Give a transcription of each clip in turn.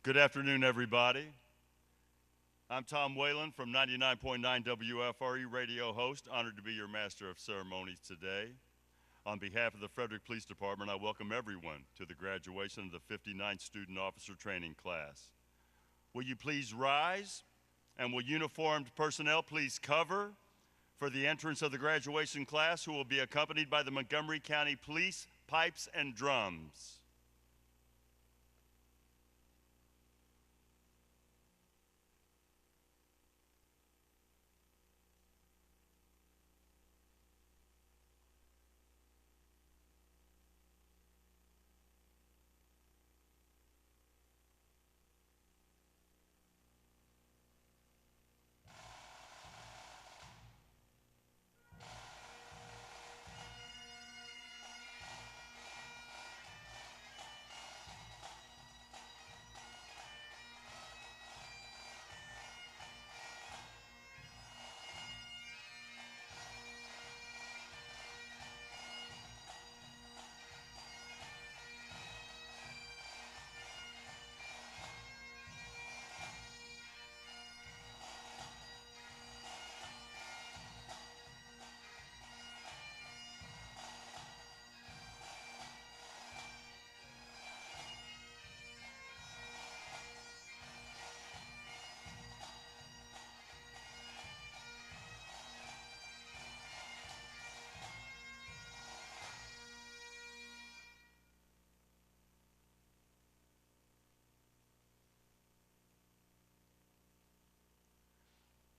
Good afternoon, everybody. I'm Tom Whalen from 99.9 WFRE radio host, honored to be your master of ceremonies today. On behalf of the Frederick Police Department, I welcome everyone to the graduation of the 59th Student Officer Training Class. Will you please rise, and will uniformed personnel please cover for the entrance of the graduation class, who will be accompanied by the Montgomery County Police Pipes and Drums.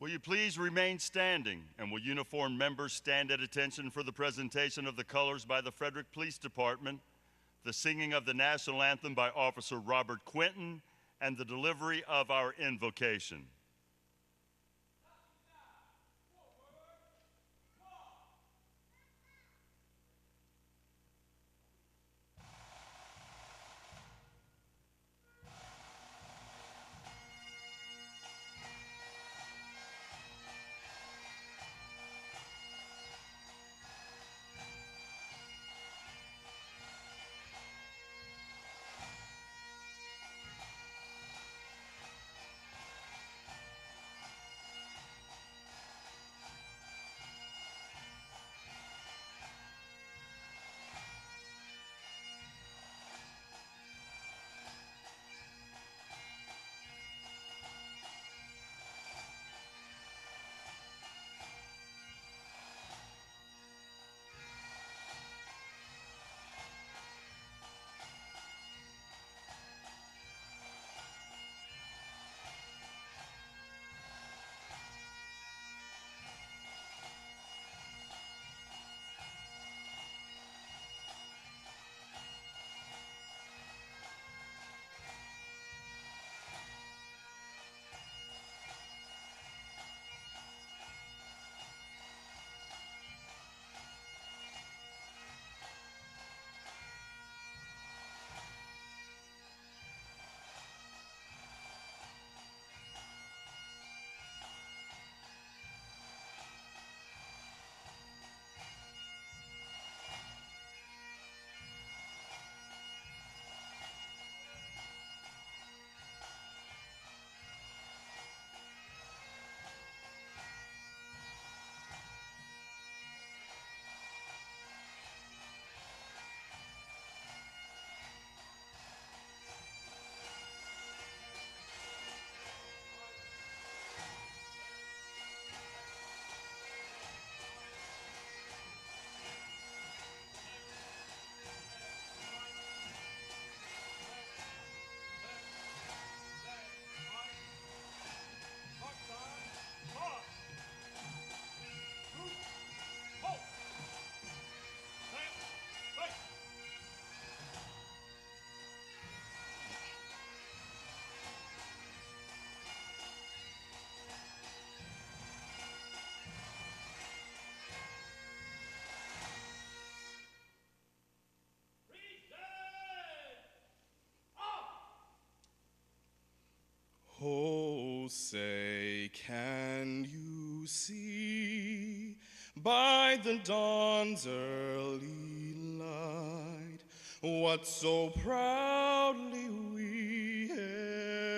Will you please remain standing, and will uniformed members stand at attention for the presentation of the colors by the Frederick Police Department, the singing of the national anthem by Officer Robert Quinton, and the delivery of our invocation. Oh, say, can you see by the dawn's early light what so proudly we hailed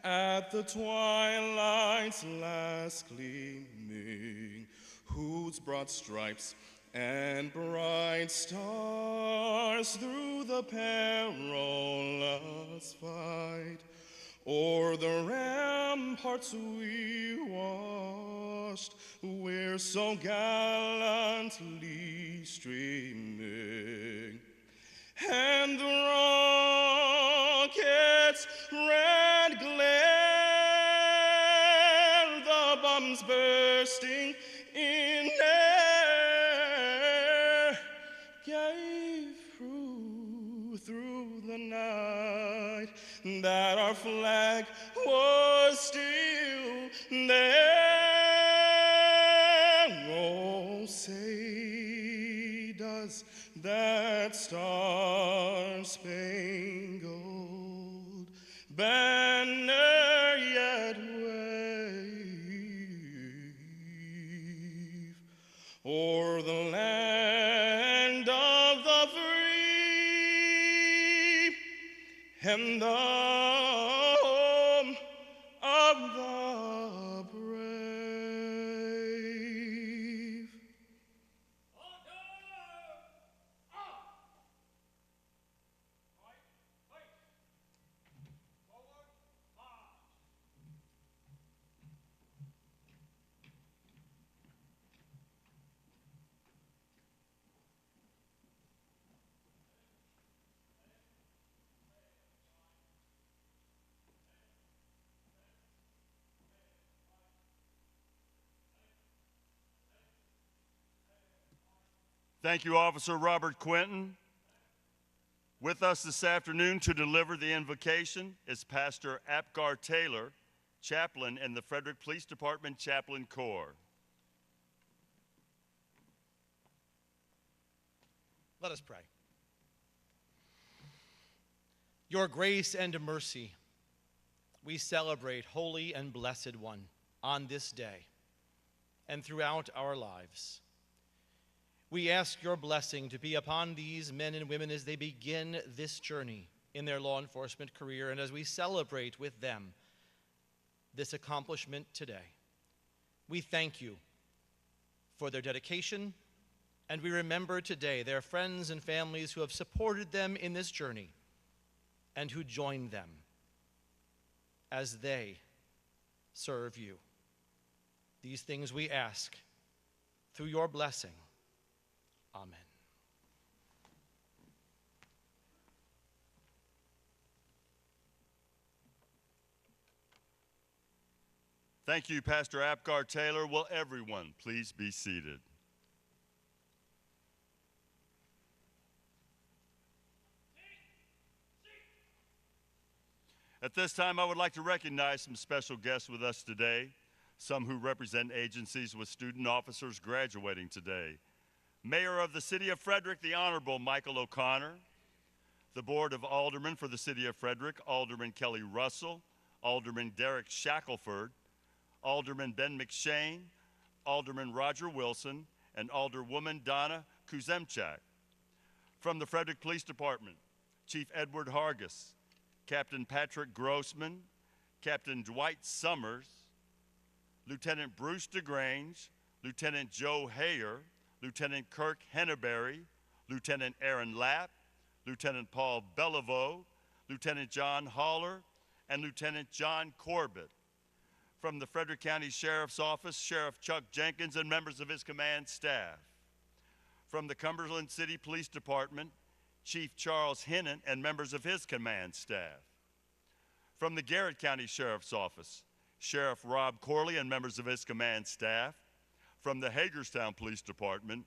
at the twilight's last gleaming, whose broad stripes and bright stars through the perilous fight o'er the ramparts we watched, we're so gallantly streaming, and the rocket's red glare, the bombs bursting in air, gave through the night that our flag was still there. Oh, say does that star-spangled banner yet wave o'er the land of the free and the home of the brave? Thank you, Officer Robert Quinton. With us this afternoon to deliver the invocation is Pastor Apgar Taylor, chaplain in the Frederick Police Department Chaplain Corps. Let us pray. Your grace and mercy, we celebrate, Holy and Blessed One, on this day and throughout our lives. We ask your blessing to be upon these men and women as they begin this journey in their law enforcement career and as we celebrate with them this accomplishment today. We thank you for their dedication, and we remember today their friends and families who have supported them in this journey and who join them as they serve you. These things we ask through your blessing. Amen. Thank you, Pastor Apgar Taylor. Will everyone please be seated? At this time, I would like to recognize some special guests with us today, some who represent agencies with student officers graduating today. Mayor of the City of Frederick, the Honorable Michael O'Connor. The Board of Aldermen for the City of Frederick, Alderman Kelly Russell, Alderman Derek Shackelford, Alderman Ben McShane, Alderman Roger Wilson, and Alderwoman Donna Kuzemchak. From the Frederick Police Department, Chief Edward Hargis, Captain Patrick Grossman, Captain Dwight Summers, Lieutenant Bruce DeGrange, Lieutenant Joe Hayer, Lieutenant Kirk Henneberry, Lieutenant Aaron Lapp, Lieutenant Paul Beliveau, Lieutenant John Haller, and Lieutenant John Corbett. From the Frederick County Sheriff's Office, Sheriff Chuck Jenkins and members of his command staff. From the Cumberland City Police Department, Chief Charles Hennon and members of his command staff. From the Garrett County Sheriff's Office, Sheriff Rob Corley and members of his command staff. From the Hagerstown Police Department,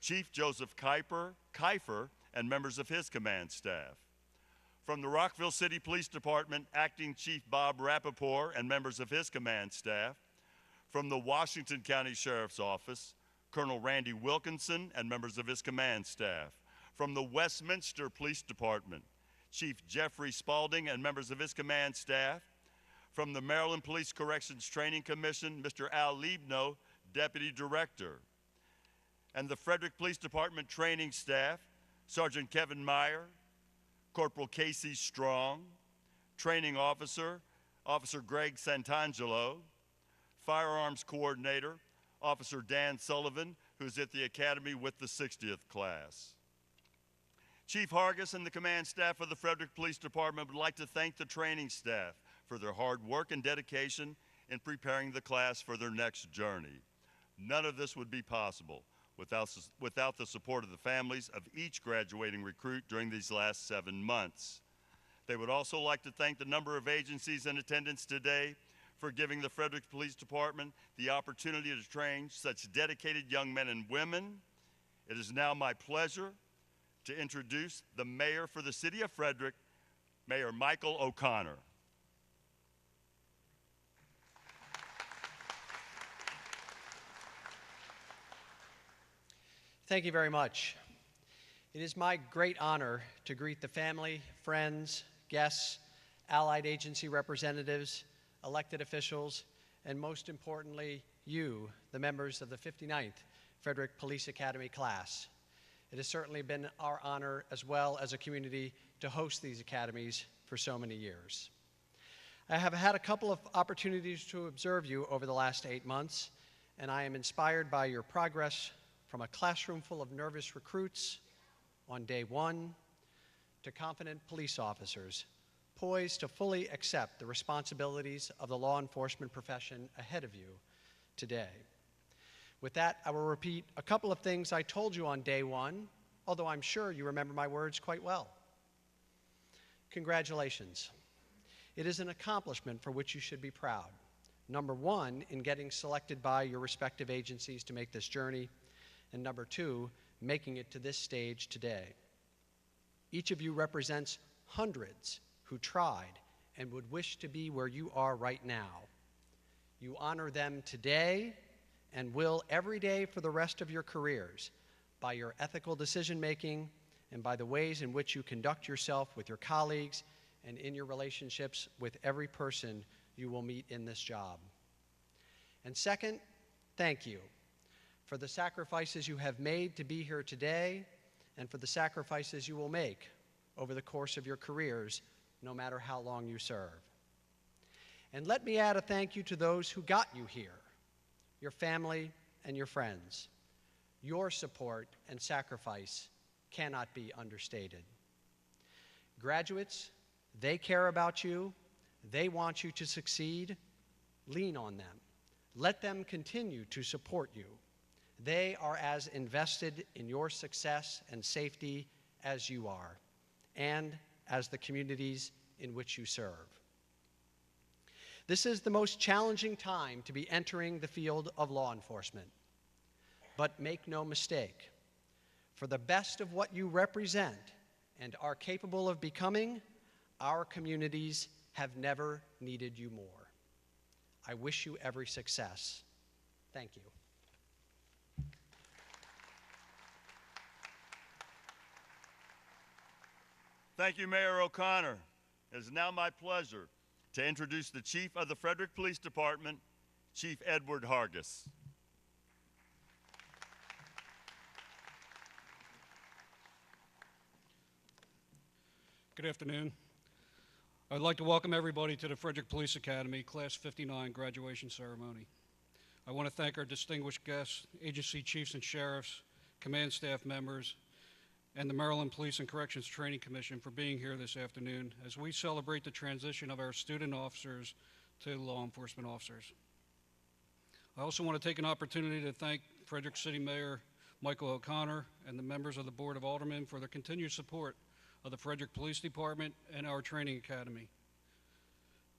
Chief Joseph Kiefer and members of his command staff. From the Rockville City Police Department, Acting Chief Bob Rappaport and members of his command staff. From the Washington County Sheriff's Office, Colonel Randy Wilkinson and members of his command staff. From the Westminster Police Department, Chief Jeffrey Spalding and members of his command staff. From the Maryland Police Corrections Training Commission, Mr. Al Liebno, Deputy Director. And the Frederick Police Department training staff, Sergeant Kevin Meyer, Corporal Casey Strong, Training Officer, Officer Greg Santangelo, Firearms Coordinator, Officer Dan Sullivan, who's at the Academy with the 60th class. Chief Hargis and the command staff of the Frederick Police Department would like to thank the training staff for their hard work and dedication in preparing the class for their next journey. None of this would be possible without the support of the families of each graduating recruit during these last 7 months. They would also like to thank the number of agencies in attendance today for giving the Frederick Police Department the opportunity to train such dedicated young men and women. It is now my pleasure to introduce the mayor for the city of Frederick, Mayor Michael O'Connor. Thank you very much. It is my great honor to greet the family, friends, guests, allied agency representatives, elected officials, and most importantly, you, the members of the 59th Frederick Police Academy class. It has certainly been our honor as well as a community to host these academies for so many years. I have had a couple of opportunities to observe you over the last 8 months, and I am inspired by your progress from a classroom full of nervous recruits on day one to confident police officers poised to fully accept the responsibilities of the law enforcement profession ahead of you today. With that, I will repeat a couple of things I told you on day one, although I'm sure you remember my words quite well. Congratulations. It is an accomplishment for which you should be proud. Number one, in getting selected by your respective agencies to make this journey, and number two, making it to this stage today. Each of you represents hundreds who tried and would wish to be where you are right now. You honor them today and will every day for the rest of your careers by your ethical decision-making and by the ways in which you conduct yourself with your colleagues and in your relationships with every person you will meet in this job. And second, thank you for the sacrifices you have made to be here today and for the sacrifices you will make over the course of your careers, no matter how long you serve. And let me add a thank you to those who got you here, your family and your friends. Your support and sacrifice cannot be understated. Graduates, they care about you. They want you to succeed. Lean on them. Let them continue to support you. They are as invested in your success and safety as you are, and as the communities in which you serve. This is the most challenging time to be entering the field of law enforcement. But make no mistake, for the best of what you represent and are capable of becoming, our communities have never needed you more. I wish you every success. Thank you. Thank you, Mayor O'Connor. It is now my pleasure to introduce the Chief of the Frederick Police Department, Chief Edward Hargis. Good afternoon. I'd like to welcome everybody to the Frederick Police Academy Class 59 graduation ceremony. I want to thank our distinguished guests, agency chiefs and sheriffs, command staff members, and the Maryland Police and Corrections Training Commission for being here this afternoon as we celebrate the transition of our student officers to law enforcement officers. I also want to take an opportunity to thank Frederick City Mayor Michael O'Connor and the members of the Board of Aldermen for their continued support of the Frederick Police Department and our training academy.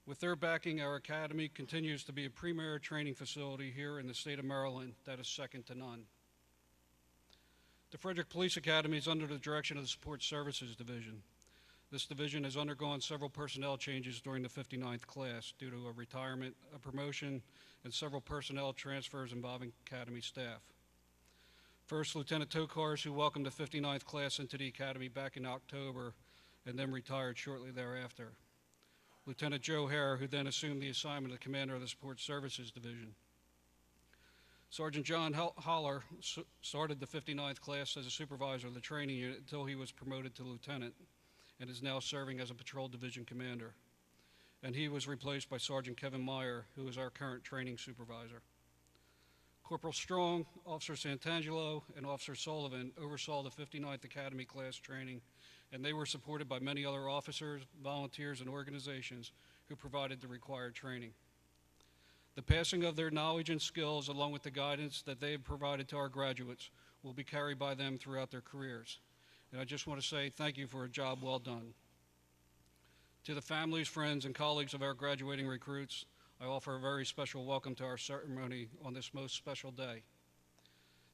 With their backing, our academy continues to be a premier training facility here in the state of Maryland that is second to none. The Frederick Police Academy is under the direction of the Support Services Division. This division has undergone several personnel changes during the 59th class due to a retirement, a promotion, and several personnel transfers involving academy staff. First, Lieutenant Tokars, who welcomed the 59th class into the academy back in October and then retired shortly thereafter. Lieutenant Joe Hare, who then assumed the assignment of commander of the Support Services Division. Sergeant John Holler started the 59th class as a supervisor of the training unit until he was promoted to lieutenant and is now serving as a patrol division commander. and he was replaced by Sergeant Kevin Meyer, who is our current training supervisor. Corporal Strong, Officer Santangelo, and Officer Sullivan oversaw the 59th Academy class training, and they were supported by many other officers, volunteers, and organizations who provided the required training. The passing of their knowledge and skills, along with the guidance that they have provided to our graduates, will be carried by them throughout their careers. And I just want to say thank you for a job well done. To the families, friends, and colleagues of our graduating recruits, I offer a very special welcome to our ceremony on this most special day.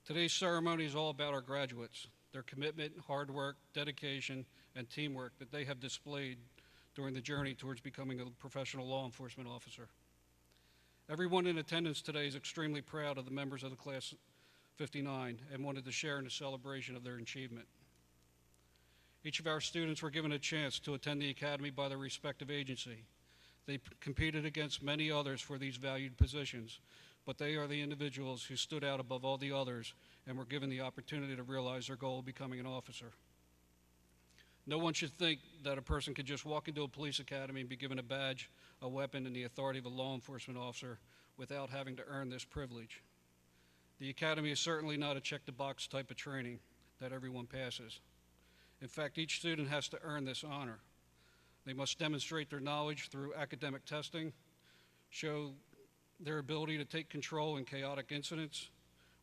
Today's ceremony is all about our graduates, their commitment, hard work, dedication, and teamwork that they have displayed during the journey towards becoming a professional law enforcement officer. Everyone in attendance today is extremely proud of the members of the Class 59 and wanted to share in the celebration of their achievement. Each of our students were given a chance to attend the academy by their respective agency. They competed against many others for these valued positions, but they are the individuals who stood out above all the others and were given the opportunity to realize their goal of becoming an officer. No one should think that a person could just walk into a police academy and be given a badge, a weapon, and the authority of a law enforcement officer without having to earn this privilege. The academy is certainly not a check-the-box type of training that everyone passes. In fact, each student has to earn this honor. They must demonstrate their knowledge through academic testing, show their ability to take control in chaotic incidents,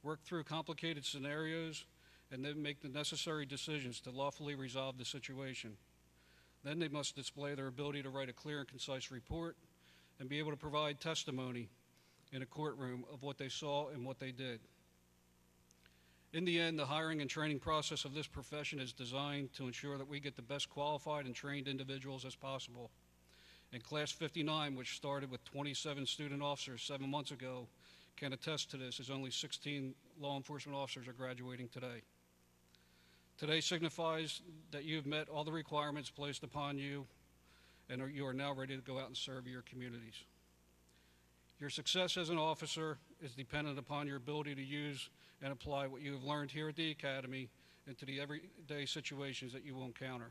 work through complicated scenarios, and then make the necessary decisions to lawfully resolve the situation. Then they must display their ability to write a clear and concise report and be able to provide testimony in a courtroom of what they saw and what they did. In the end, the hiring and training process of this profession is designed to ensure that we get the best qualified and trained individuals as possible. And Class 59, which started with 27 student officers 7 months ago, can attest to this, as only 16 law enforcement officers are graduating today. Today signifies that you have met all the requirements placed upon you and you are now ready to go out and serve your communities. Your success as an officer is dependent upon your ability to use and apply what you have learned here at the Academy into the everyday situations that you will encounter.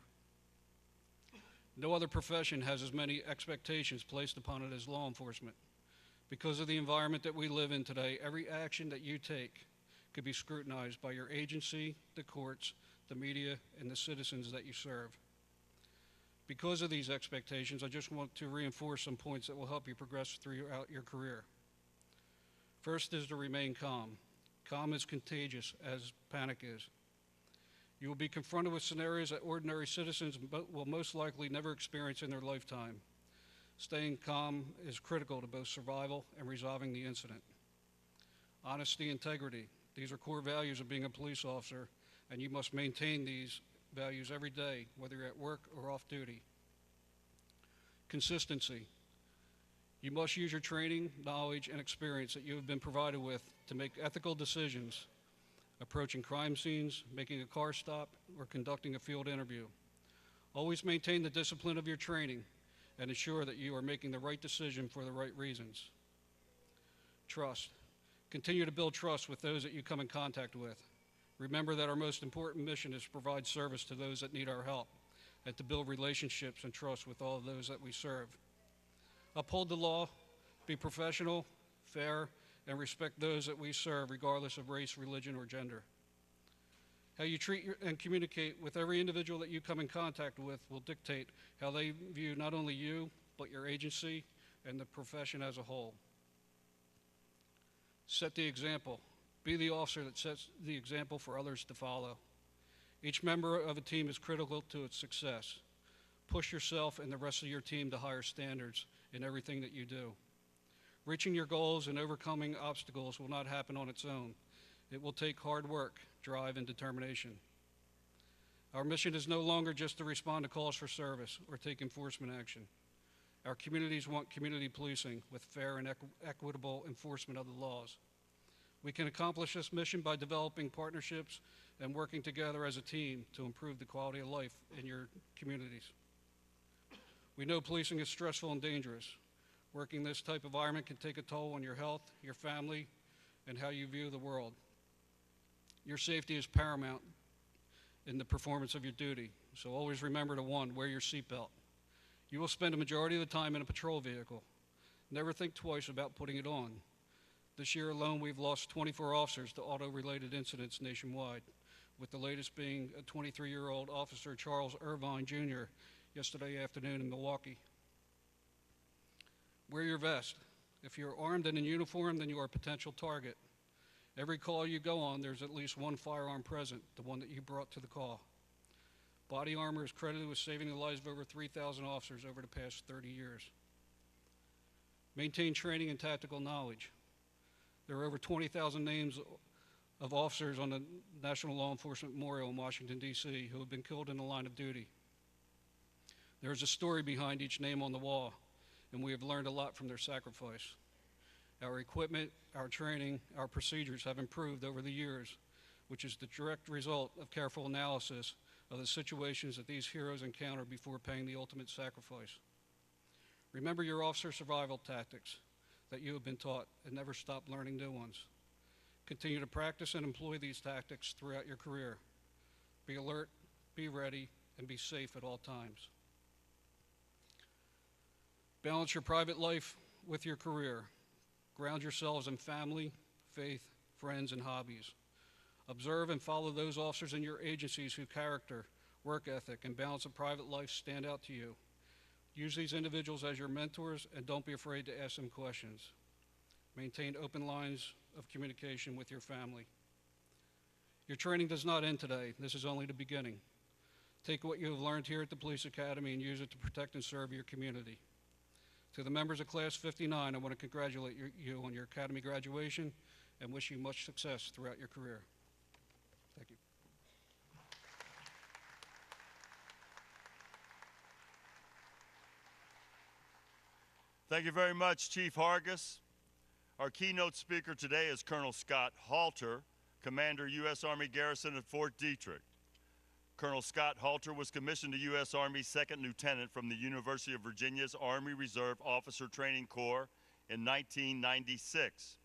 No other profession has as many expectations placed upon it as law enforcement. Because of the environment that we live in today, every action that you take could be scrutinized by your agency, the courts, the media, and the citizens that you serve. Because of these expectations, I just want to reinforce some points that will help you progress throughout your career. First is to remain calm. Calm is contagious, as panic is. You will be confronted with scenarios that ordinary citizens will most likely never experience in their lifetime. Staying calm is critical to both survival and resolving the incident. Honesty, integrity, these are core values of being a police officer, and you must maintain these values every day, whether you're at work or off duty. Consistency. You must use your training, knowledge, and experience that you have been provided with to make ethical decisions, approaching crime scenes, making a car stop, or conducting a field interview. Always maintain the discipline of your training and ensure that you are making the right decision for the right reasons. Trust. Continue to build trust with those that you come in contact with. Remember that our most important mission is to provide service to those that need our help and to build relationships and trust with all of those that we serve. Uphold the law, be professional, fair, and respect those that we serve regardless of race, religion, or gender. How you treat and communicate with every individual that you come in contact with will dictate how they view not only you, but your agency and the profession as a whole. Set the example. Be the officer that sets the example for others to follow. Each member of a team is critical to its success. Push yourself and the rest of your team to higher standards in everything that you do. Reaching your goals and overcoming obstacles will not happen on its own. It will take hard work, drive, and determination. Our mission is no longer just to respond to calls for service or take enforcement action. Our communities want community policing with fair and equitable enforcement of the laws. We can accomplish this mission by developing partnerships and working together as a team to improve the quality of life in your communities. We know policing is stressful and dangerous. Working in this type of environment can take a toll on your health, your family, and how you view the world. Your safety is paramount in the performance of your duty, so always remember to, 1, wear your seatbelt. You will spend a majority of the time in a patrol vehicle. Never think twice about putting it on. This year alone, we've lost 24 officers to auto-related incidents nationwide, with the latest being a 23-year-old officer, Charles Irvine Jr., yesterday afternoon in Milwaukee. Wear your vest. If you're armed and in uniform, then you are a potential target. Every call you go on, there's at least one firearm present, the one that you brought to the call. Body armor is credited with saving the lives of over 3,000 officers over the past 30 years. Maintain training and tactical knowledge. There are over 20,000 names of officers on the National Law Enforcement Memorial in Washington, D.C. who have been killed in the line of duty. There is a story behind each name on the wall, and we have learned a lot from their sacrifice. Our equipment, our training, our procedures have improved over the years, which is the direct result of careful analysis of the situations that these heroes encounter before paying the ultimate sacrifice. Remember your officer survival tactics that you have been taught, and never stop learning new ones. Continue to practice and employ these tactics throughout your career. Be alert, be ready, and be safe at all times. Balance your private life with your career. Ground yourselves in family, faith, friends, and hobbies. Observe and follow those officers in your agencies whose character, work ethic, and balance of private life stand out to you. Use these individuals as your mentors, and don't be afraid to ask them questions. Maintain open lines of communication with your family. Your training does not end today. This is only the beginning. Take what you have learned here at the Police Academy and use it to protect and serve your community. To the members of Class 59, I want to congratulate you on your Academy graduation and wish you much success throughout your career. Thank you. Thank you very much, Chief Hargis. Our keynote speaker today is Colonel Scott Halter, Commander, U.S. Army Garrison at Fort Detrick. Colonel Scott Halter was commissioned to U.S. Army Second Lieutenant from the University of Virginia's Army Reserve Officer Training Corps in 1996.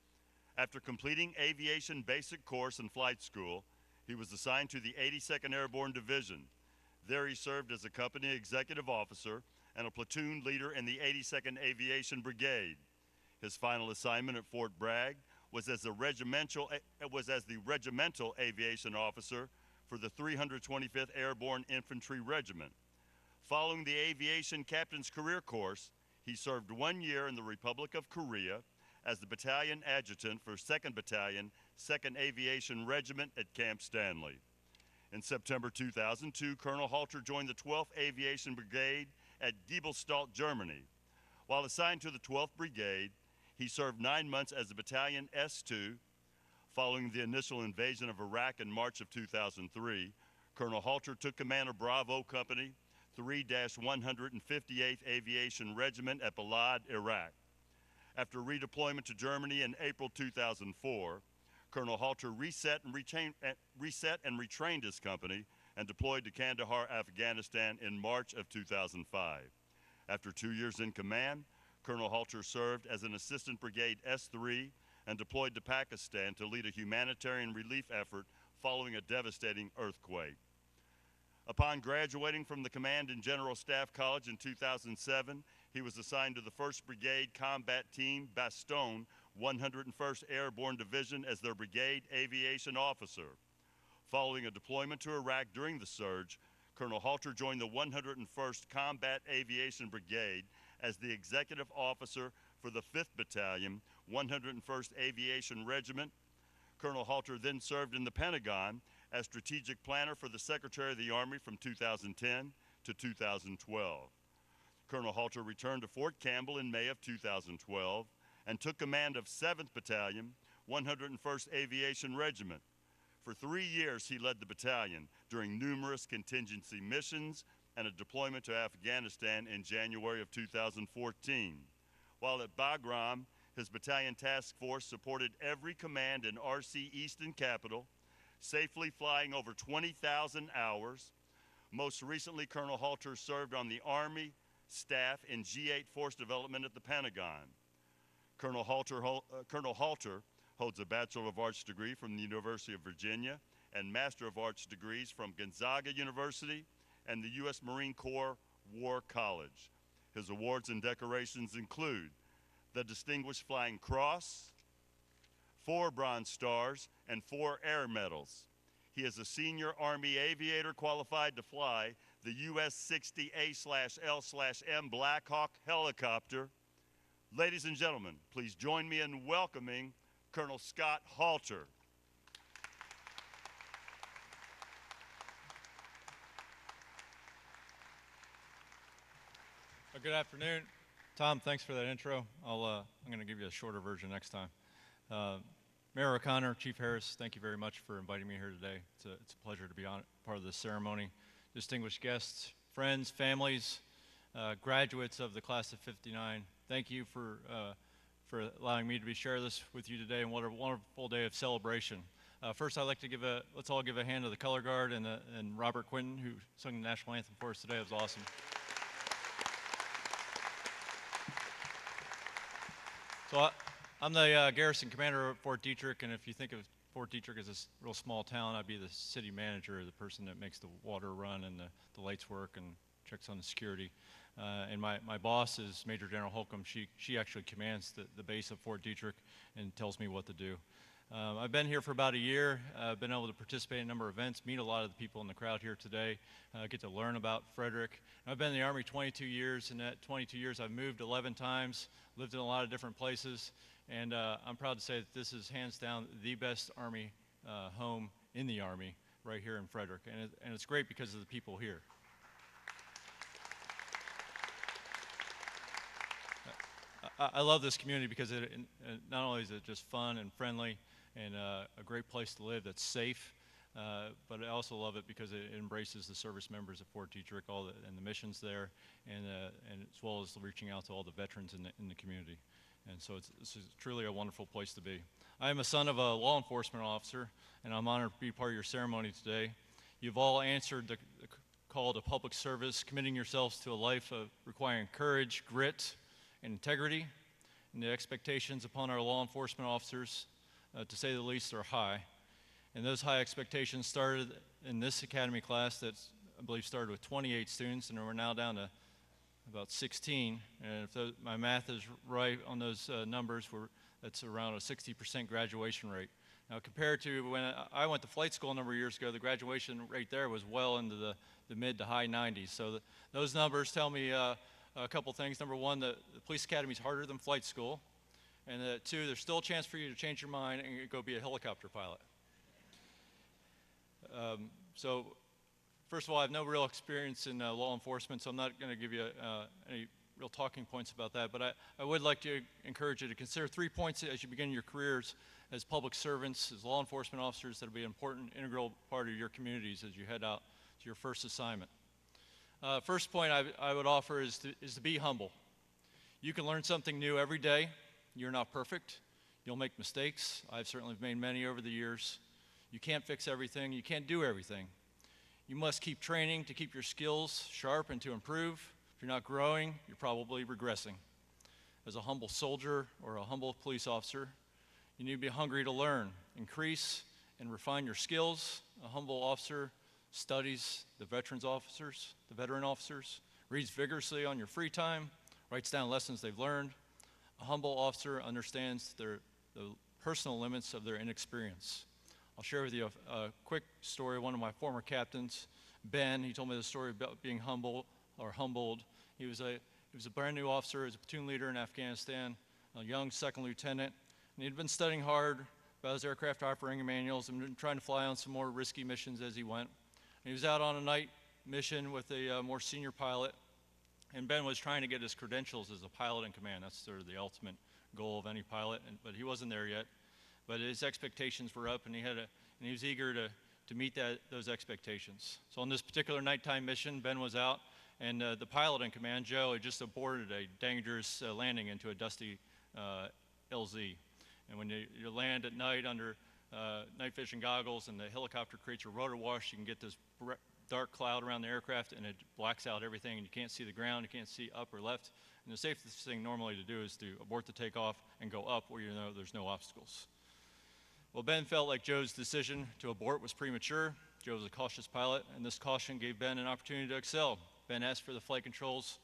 After completing aviation basic course and flight school, he was assigned to the 82nd Airborne Division. There he served as a company executive officer and a platoon leader in the 82nd Aviation Brigade. His final assignment at Fort Bragg was as the regimental aviation officer for the 325th Airborne Infantry Regiment. Following the aviation captain's career course, he served 1 year in the Republic of Korea as the battalion adjutant for 2nd Battalion, 2nd Aviation Regiment at Camp Stanley. In September 2002, Colonel Halter joined the 12th Aviation Brigade at Giebelstadt, Germany. While assigned to the 12th Brigade, he served 9 months as a Battalion S2. Following the initial invasion of Iraq in March of 2003, Colonel Halter took command of Bravo Company, 3-158th Aviation Regiment at Balad, Iraq. After redeployment to Germany in April 2004, Colonel Halter reset and retrained his company and deployed to Kandahar, Afghanistan in March of 2005. After 2 years in command, Colonel Halter served as an Assistant Brigade S3 and deployed to Pakistan to lead a humanitarian relief effort following a devastating earthquake. Upon graduating from the Command and General Staff College in 2007, he was assigned to the 1st Brigade Combat Team, Bastogne, 101st Airborne Division as their brigade aviation officer. Following a deployment to Iraq during the surge, Colonel Halter joined the 101st Combat Aviation Brigade as the executive officer for the 5th Battalion, 101st Aviation Regiment. Colonel Halter then served in the Pentagon as strategic planner for the Secretary of the Army from 2010 to 2012. Colonel Halter returned to Fort Campbell in May of 2012 and took command of 7th Battalion, 101st Aviation Regiment. For 3 years, he led the battalion during numerous contingency missions and a deployment to Afghanistan in January of 2014. While at Bagram, his battalion task force supported every command in RC Eastern Capital, safely flying over 20,000 hours. Most recently, Colonel Halter served on the Army staff in G8 Force Development at the Pentagon. Colonel Halter holds a Bachelor of Arts degree from the University of Virginia and Master of Arts degrees from Gonzaga University and the U.S. Marine Corps War College. His awards and decorations include the Distinguished Flying Cross, 4 Bronze Stars, and 4 Air Medals. He is a senior Army aviator qualified to fly the US-60A/L/M Black Hawk helicopter. Ladies and gentlemen, please join me in welcoming Colonel Scott Halter. Good afternoon. Tom, thanks for that intro. I'm going to give you a shorter version next time. Mayor O'Connor, Chief Harris, thank you very much for inviting me here today. It's a pleasure to be part of this ceremony. Distinguished guests, friends, families, graduates of the class of '59, thank you for allowing me to share this with you today, and what a wonderful day of celebration. First, I'd like to let's all give a hand to the Color Guard and Robert Quinton, who sung the national anthem for us today. It was awesome. So I'm the garrison commander of Fort Detrick, and if you think of Fort Detrick as a real small town, I'd be the city manager, the person that makes the water run and the lights work and checks on the security. And my boss is Major General Holcomb. She actually commands the base of Fort Detrick and tells me what to do. I've been here for about a year. I've been able to participate in a number of events, meet a lot of the people in the crowd here today, get to learn about Frederick. I've been in the Army 22 years, and that 22 years I've moved 11 times, lived in a lot of different places, and I'm proud to say that this is hands down the best Army home in the Army right here in Frederick, and it's great because of the people here. I love this community because not only is it just fun and friendly and a great place to live that's safe, but I also love it because it embraces the service members of Fort Detrick and the missions there, and as well as reaching out to all the veterans in the community. And so this is truly a wonderful place to be. I am a son of a law enforcement officer, and I'm honored to be part of your ceremony today. You've all answered the call to public service, committing yourselves to a life of requiring courage, grit, and integrity, and the expectations upon our law enforcement officers, to say the least, are high. And those high expectations started in this academy class that I believe started with 28 students, and we're now down to about 16. And if my math is right on those numbers, that's around a 60% graduation rate. Now, compared to when I went to flight school a number of years ago, the graduation rate there was well into the mid to high 90s. So those numbers tell me a couple things. Number one, the police academy is harder than flight school. And two, there's still a chance for you to change your mind and go be a helicopter pilot. So first of all, I have no real experience in law enforcement, so I'm not going to give you any real talking points about that. But I would like to encourage you to consider 3 points as you begin your careers as public servants, as law enforcement officers, that will be an important, integral part of your communities as you head out to your first assignment. First point I would offer is to be humble. You can learn something new every day. You're not perfect. You'll make mistakes. I've certainly made many over the years. You can't fix everything. You can't do everything. You must keep training to keep your skills sharp and to improve. If you're not growing, you're probably regressing. As a humble soldier or a humble police officer, you need to be hungry to learn, increase, and refine your skills. A humble officer studies the veteran officers, reads vigorously on your free time, writes down lessons they've learned. A humble officer understands the personal limits of their inexperience. I'll share with you a quick story. One of my former captains, Ben, he told me the story about being humbled. He was a brand new officer, he was a platoon leader in Afghanistan, a young second lieutenant, and he'd been studying hard about his aircraft operating manuals and been trying to fly on some more risky missions as he went. And he was out on a night mission with a more senior pilot, and Ben was trying to get his credentials as a pilot in command. That's sort of the ultimate goal of any pilot, but he wasn't there yet. But his expectations were up, and he was eager to meet those expectations. So on this particular nighttime mission, Ben was out, and the pilot in command, Joe, had just aborted a dangerous landing into a dusty LZ. And when you land at night under night vision goggles and the helicopter creates a rotor wash, you can get this dark cloud around the aircraft, and it blacks out everything, and you can't see the ground, you can't see up or left. And the safest thing normally to do is to abort the takeoff and go up where you know there's no obstacles. Well, Ben felt like Joe's decision to abort was premature. Joe was a cautious pilot, and this caution gave Ben an opportunity to excel. Ben asked for the flight controls,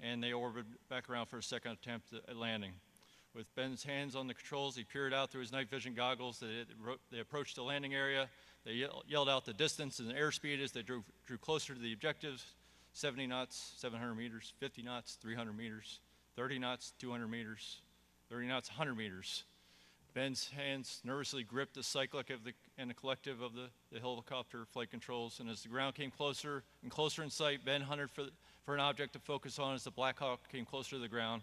and they orbited back around for a second attempt at landing. With Ben's hands on the controls, he peered out through his night vision goggles. They approached the landing area. They yelled out the distance and the airspeed as they drew closer to the objectives. 70 knots, 700 meters, 50 knots, 300 meters, 30 knots, 200 meters, 30 knots, 100 meters. Ben's hands nervously gripped the cyclic and the collective of the helicopter flight controls, and as the ground came closer and closer in sight, Ben hunted for an object to focus on as the Black Hawk came closer to the ground.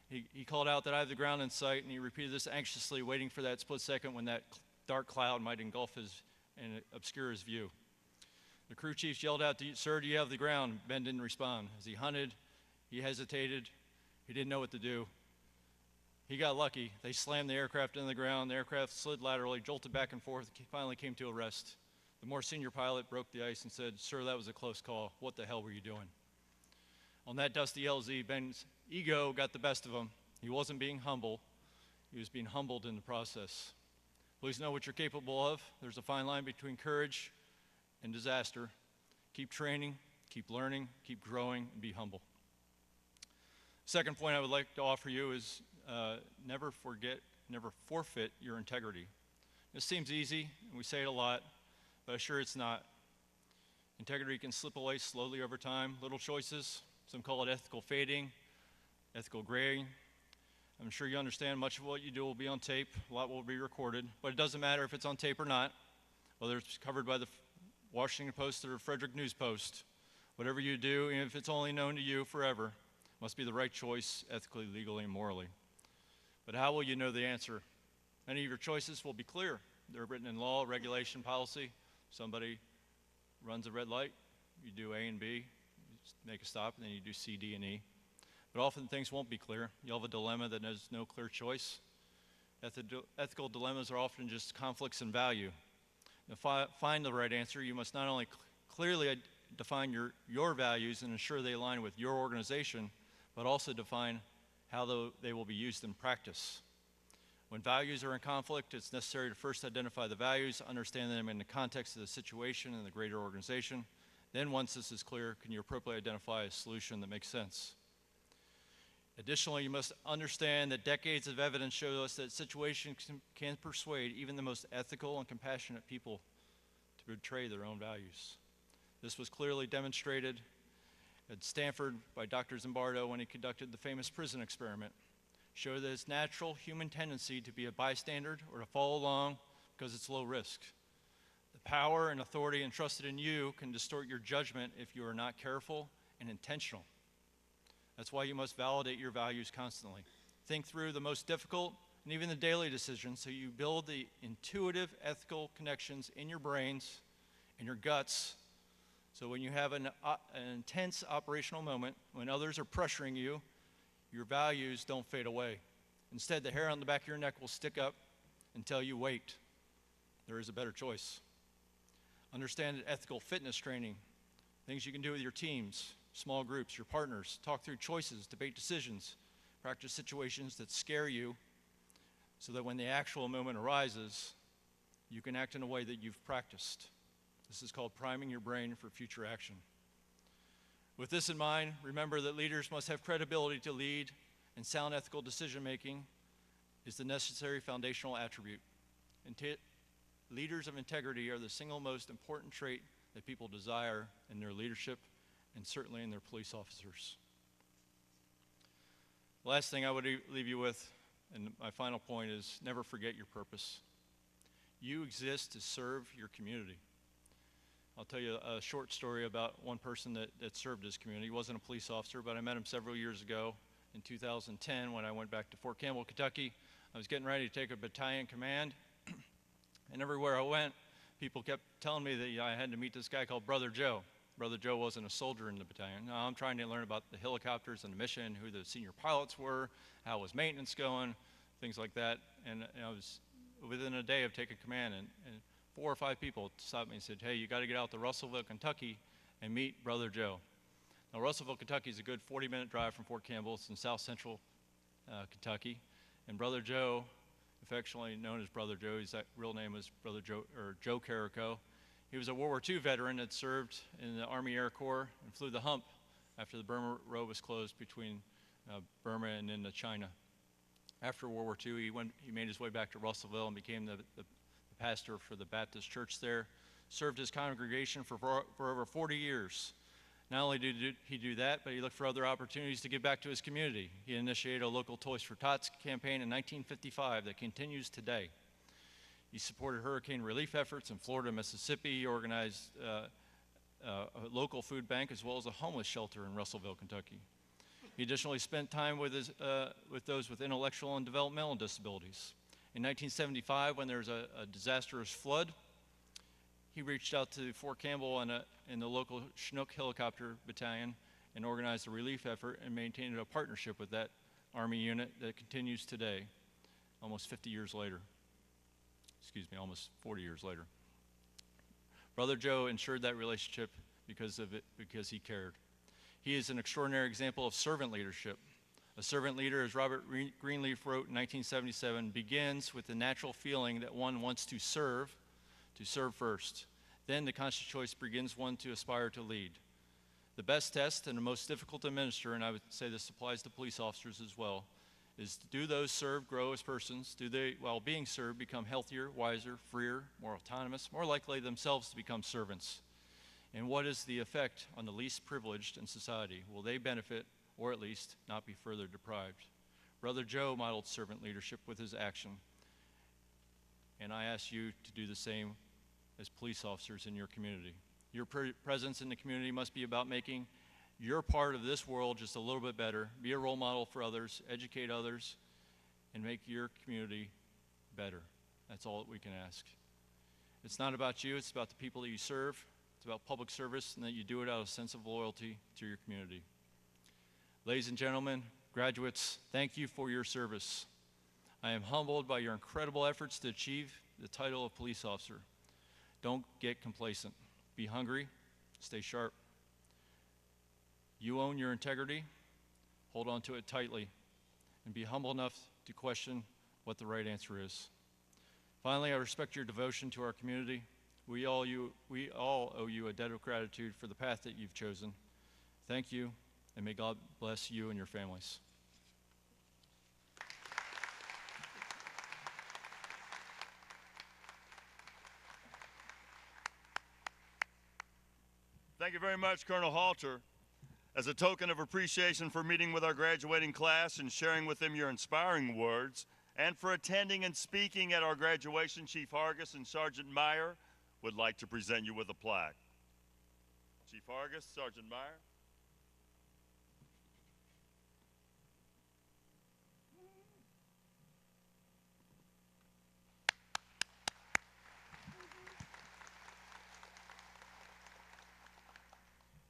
He called out that I have the ground in sight, and he repeated this anxiously, waiting for that split second when that dark cloud might engulf and obscure his view. The crew chiefs yelled out, "Sir, do you have the ground?" Ben didn't respond. As he hunted, he hesitated. He didn't know what to do. He got lucky. They slammed the aircraft into the ground. The aircraft slid laterally, jolted back and forth, finally came to a rest. The more senior pilot broke the ice and said, "Sir, that was a close call. What the hell were you doing?" On that dusty LZ, Ben's ego got the best of him. He wasn't being humble. He was being humbled in the process. Please know what you're capable of. There's a fine line between courage and disaster. Keep training, keep learning, keep growing, and be humble. Second point I would like to offer you is never forfeit your integrity. This seems easy, and we say it a lot, but I'm sure it's not. Integrity can slip away slowly over time. Little choices, some call it ethical fading, ethical graying. I'm sure you understand much of what you do will be on tape, a lot will be recorded, but it doesn't matter if it's on tape or not, whether it's covered by the Washington Post or Frederick News Post. Whatever you do, even if it's only known to you forever, must be the right choice ethically, legally, and morally. But how will you know the answer? Many of your choices will be clear. They're written in law, regulation, policy. Somebody runs a red light, you do A and B, you make a stop, and then you do C, D, and E. But often things won't be clear. You'll have a dilemma that has no clear choice. Ethical dilemmas are often just conflicts in value. To find the right answer, you must not only clearly define your values and ensure they align with your organization, but also define how they will be used in practice. When values are in conflict, it's necessary to first identify the values, understand them in the context of the situation and the greater organization. Then once this is clear, can you appropriately identify a solution that makes sense? Additionally, you must understand that decades of evidence show us that situations can persuade even the most ethical and compassionate people to betray their own values. This was clearly demonstrated at Stanford by Dr. Zimbardo when he conducted the famous prison experiment. Showed that it's natural human tendency to be a bystander or to follow along because it's low risk. The power and authority entrusted in you can distort your judgment if you are not careful and intentional. That's why you must validate your values constantly. Think through the most difficult and even the daily decisions so you build the intuitive ethical connections in your brains and your guts so when you have an intense operational moment, when others are pressuring you, your values don't fade away. Instead, the hair on the back of your neck will stick up and tell you, wait, there is a better choice. Understand ethical fitness training, things you can do with your teams, small groups, your partners, talk through choices, debate decisions, practice situations that scare you so that when the actual moment arises, you can act in a way that you've practiced. This is called priming your brain for future action. With this in mind, remember that leaders must have credibility to lead, and sound ethical decision-making is the necessary foundational attribute. Leaders of integrity are the single most important trait that people desire in their leadership and certainly in their police officers. The last thing I would leave you with, and my final point, is never forget your purpose. You exist to serve your community. I'll tell you a short story about one person that served his community. He wasn't a police officer, but I met him several years ago in 2010 when I went back to Fort Campbell, Kentucky. I was getting ready to take a battalion command, and everywhere I went, people kept telling me that I had to meet this guy called Brother Joe. Brother Joe wasn't a soldier in the battalion. No, I'm trying to learn about the helicopters and the mission, who the senior pilots were, how was maintenance going, things like that. And I was within a day of taking command, and 4 or 5 people stopped me and said, hey, you got to get out to Russellville, Kentucky and meet Brother Joe. Now, Russellville, Kentucky is a good 40-minute drive from Fort Campbell. It's in south central Kentucky. And Brother Joe, affectionately known as Brother Joe, his real name was Brother Joe, or Joe Carrico. He was a World War II veteran that served in the Army Air Corps and flew the Hump after the Burma Road was closed between Burma and China. After World War II, he made his way back to Russellville and became the pastor for the Baptist church there, served his congregation for over 40 years. Not only did he do that, but he looked for other opportunities to give back to his community. He initiated a local Toys for Tots campaign in 1955 that continues today. He supported hurricane relief efforts in Florida and Mississippi. He organized a local food bank as well as a homeless shelter in Russellville, Kentucky. He additionally spent time with those with intellectual and developmental disabilities. In 1975, when there was a disastrous flood, he reached out to Fort Campbell in the local Chinook helicopter battalion and organized a relief effort and maintained a partnership with that Army unit that continues today, almost 50 years later. Excuse me, almost 40 years later. Brother Joe ensured that relationship because he cared. He is an extraordinary example of servant leadership. A servant leader, as Robert Greenleaf wrote in 1977, begins with the natural feeling that one wants to serve first. Then the conscious choice begins one to aspire to lead. The best test and the most difficult to administer, and I would say this applies to police officers as well, is do those served grow as persons? Do they, while being served, become healthier, wiser, freer, more autonomous, more likely themselves to become servants? And what is the effect on the least privileged in society? Will they benefit, or at least not be further deprived? Brother Joe modeled servant leadership with his action, and I ask you to do the same as police officers in your community. Your presence in the community must be about making your part of this world just a little bit better. Be a role model for others, educate others, and make your community better. That's all that we can ask. It's not about you, it's about the people that you serve. It's about public service, and that you do it out of a sense of loyalty to your community. Ladies and gentlemen, graduates, thank you for your service. I am humbled by your incredible efforts to achieve the title of police officer. Don't get complacent. Be hungry, stay sharp. You own your integrity, hold on to it tightly, and be humble enough to question what the right answer is. Finally, I respect your devotion to our community. We all owe you a debt of gratitude for the path that you've chosen. Thank you, and may God bless you and your families. Thank you very much, Colonel Halter. As a token of appreciation for meeting with our graduating class and sharing with them your inspiring words, and for attending and speaking at our graduation, Chief Hargis and Sergeant Meyer would like to present you with a plaque. Chief Hargis, Sergeant Meyer.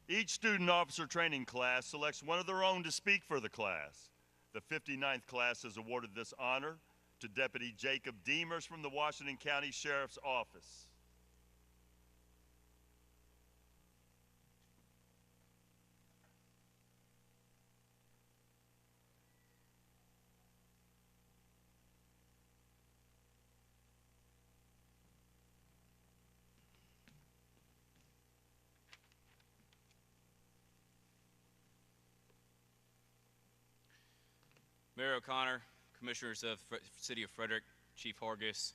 Each student officer training class selects one of their own to speak for the class. The 59th class has awarded this honor to Deputy Jacob Demers from the Washington County Sheriff's Office. Mayor O'Connor, Commissioners of City of Frederick, Chief Hargis,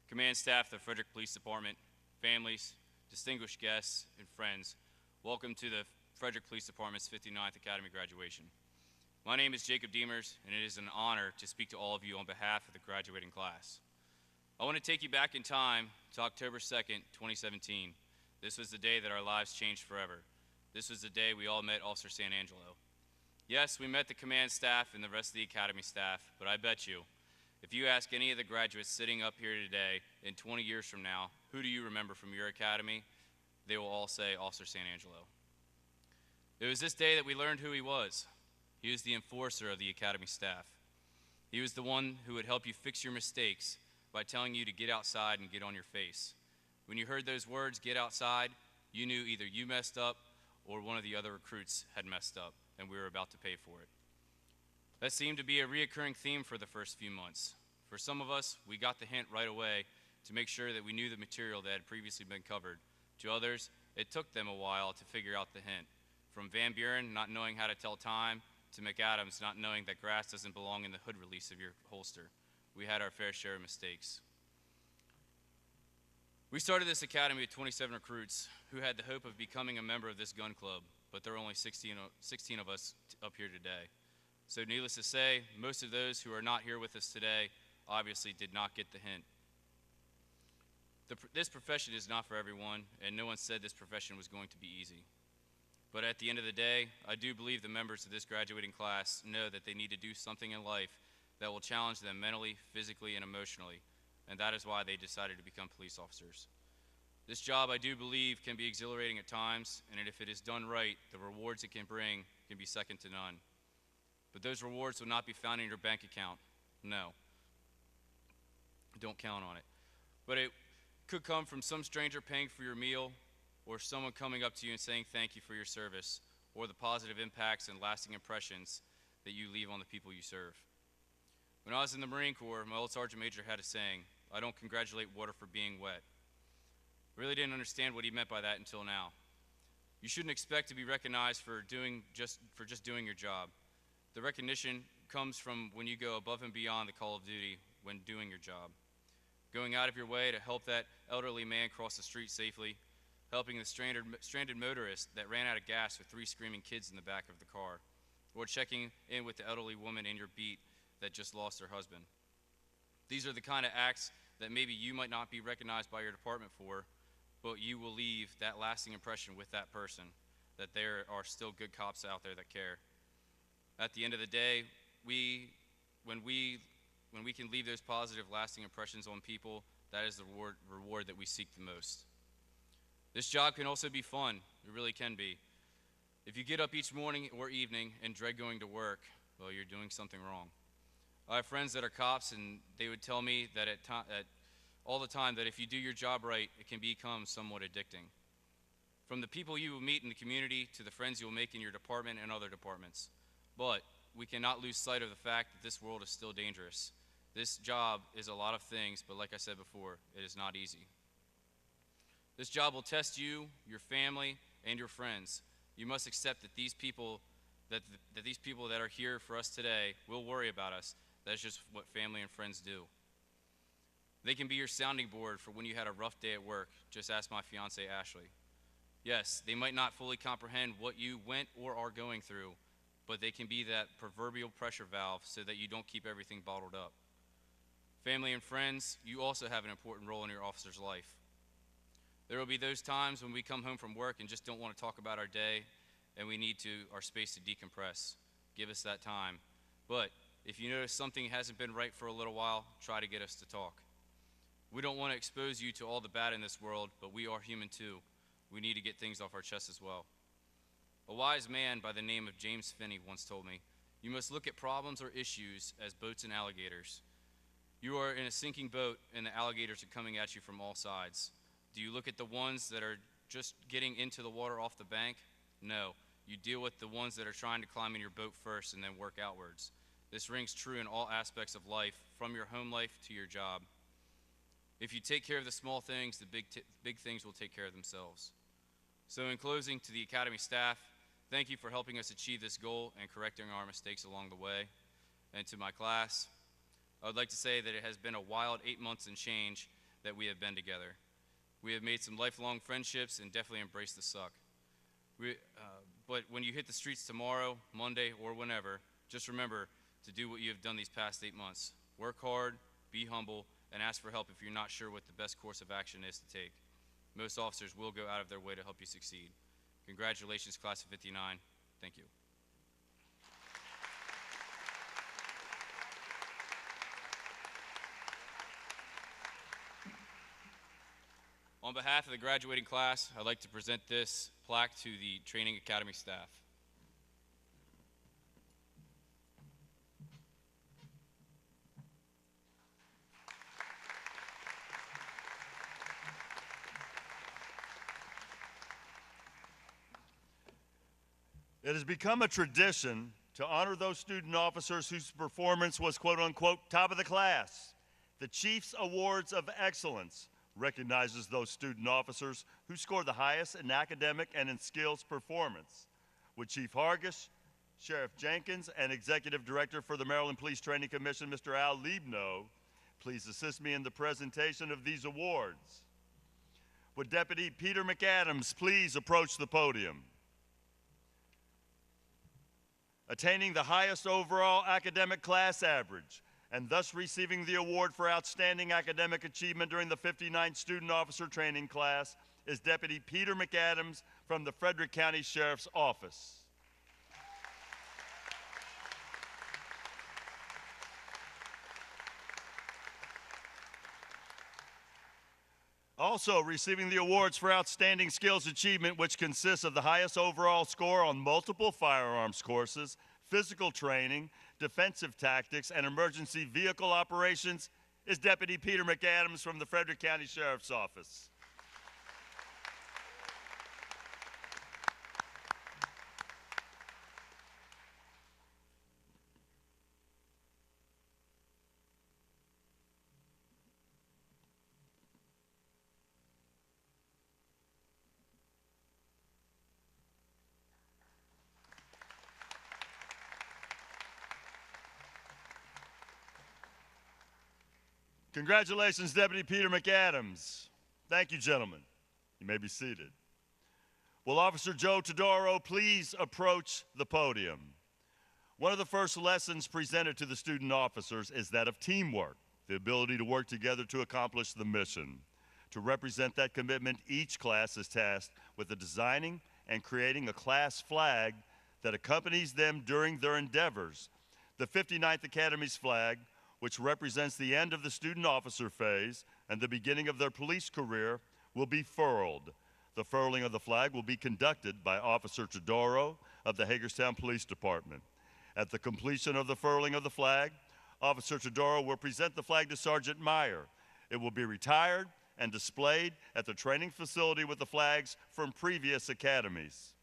Command Staff of the Frederick Police Department, families, distinguished guests, and friends, welcome to the Frederick Police Department's 59th Academy graduation. My name is Jacob Demers, and it is an honor to speak to all of you on behalf of the graduating class. I want to take you back in time to October 2nd, 2017. This was the day that our lives changed forever. This was the day we all met Officer San Angelo. Yes, we met the command staff and the rest of the academy staff, but I bet you, if you ask any of the graduates sitting up here today, in 20 years from now, who do you remember from your academy? They will all say Officer San Angelo. It was this day that we learned who he was. He was the enforcer of the academy staff. He was the one who would help you fix your mistakes by telling you to get outside and get on your face. When you heard those words, get outside, you knew either you messed up or one of the other recruits had messed up, and we were about to pay for it. That seemed to be a reoccurring theme for the first few months. For some of us, we got the hint right away to make sure that we knew the material that had previously been covered. To others, it took them a while to figure out the hint. From Van Buren not knowing how to tell time to McAdams not knowing that grass doesn't belong in the hood release of your holster. We had our fair share of mistakes. We started this academy with 27 recruits who had the hope of becoming a member of this gun club, but there are only 16 of us up here today. So needless to say, most of those who are not here with us today obviously did not get the hint. This profession is not for everyone, and no one said this profession was going to be easy. But at the end of the day, I do believe the members of this graduating class know that they need to do something in life that will challenge them mentally, physically, and emotionally, and that is why they decided to become police officers. This job, I do believe, can be exhilarating at times, and if it is done right, the rewards it can bring can be second to none. But those rewards will not be found in your bank account. No. Don't count on it. But it could come from some stranger paying for your meal, or someone coming up to you and saying thank you for your service, or the positive impacts and lasting impressions that you leave on the people you serve. When I was in the Marine Corps, my old sergeant major had a saying, "I don't congratulate water for being wet." I really didn't understand what he meant by that until now. You shouldn't expect to be recognized for just doing your job. The recognition comes from when you go above and beyond the call of duty when doing your job. Going out of your way to help that elderly man cross the street safely, helping the stranded motorist that ran out of gas with 3 screaming kids in the back of the car, or checking in with the elderly woman in your beat that just lost her husband. These are the kind of acts that maybe you might not be recognized by your department for, but you will leave that lasting impression with that person, that there are still good cops out there that care. At the end of the day, when we can leave those positive, lasting impressions on people, that is the reward that we seek the most. This job can also be fun. It really can be. If you get up each morning or evening and dread going to work, well, you're doing something wrong. I have friends that are cops, and they would tell me that all the time that if you do your job right, it can become somewhat addicting. From the people you will meet in the community to the friends you will make in your department and other departments. But we cannot lose sight of the fact that this world is still dangerous. This job is a lot of things, but like I said before, it is not easy. This job will test you, your family, and your friends. You must accept that these people that are here for us today will worry about us. That's just what family and friends do. They can be your sounding board for when you had a rough day at work. Just ask my fiance, Ashley. Yes, they might not fully comprehend what you went or are going through, but they can be that proverbial pressure valve so that you don't keep everything bottled up. Family and friends, you also have an important role in your officer's life. There will be those times when we come home from work and just don't want to talk about our day, and we need our space to decompress. Give us that time. But if you notice something hasn't been right for a little while, try to get us to talk. We don't want to expose you to all the bad in this world, but we are human too. We need to get things off our chests as well. A wise man by the name of James Finney once told me, "You must look at problems or issues as boats and alligators. You are in a sinking boat and the alligators are coming at you from all sides. Do you look at the ones that are just getting into the water off the bank? No, you deal with the ones that are trying to climb in your boat first and then work outwards. This rings true in all aspects of life, from your home life to your job. If you take care of the small things, the big things will take care of themselves." So in closing, to the Academy staff, thank you for helping us achieve this goal and correcting our mistakes along the way. And to my class, I would like to say that it has been a wild 8 months and change that we have been together. We have made some lifelong friendships and definitely embraced the suck. But when you hit the streets tomorrow, Monday, or whenever, just remember to do what you have done these past 8 months. Work hard, be humble, and ask for help if you're not sure what the best course of action is to take. Most officers will go out of their way to help you succeed. Congratulations, Class of '59. Thank you. On behalf of the graduating class, I'd like to present this plaque to the Training Academy staff. It has become a tradition to honor those student officers whose performance was quote unquote top of the class. The Chiefs Awards of Excellence recognizes those student officers who score the highest in academic and in skills performance. Would Chief Hargis, Sheriff Jenkins, and Executive Director for the Maryland Police Training Commission, Mr. Al Liebno, please assist me in the presentation of these awards. Would Deputy Peter McAdams please approach the podium? Attaining the highest overall academic class average, and thus receiving the award for outstanding academic achievement during the 59th Student Officer Training Class, is Deputy Peter McAdams from the Frederick County Sheriff's Office. Also receiving the awards for outstanding skills achievement, which consists of the highest overall score on multiple firearms courses, physical training, defensive tactics, and emergency vehicle operations, is Deputy Peter McAdams from the Frederick County Sheriff's Office. Congratulations, Deputy Peter McAdams. Thank you, gentlemen. You may be seated. Will Officer Joe Todoro please approach the podium? One of the first lessons presented to the student officers is that of teamwork, the ability to work together to accomplish the mission. To represent that commitment, each class is tasked with the designing and creating a class flag that accompanies them during their endeavors. The 59th Academy's flag, which represents the end of the student officer phase and the beginning of their police career, will be furled. The furling of the flag will be conducted by Officer Todoro of the Hagerstown Police Department. At the completion of the furling of the flag, Officer Todoro will present the flag to Sergeant Meyer. It will be retired and displayed at the training facility with the flags from previous academies.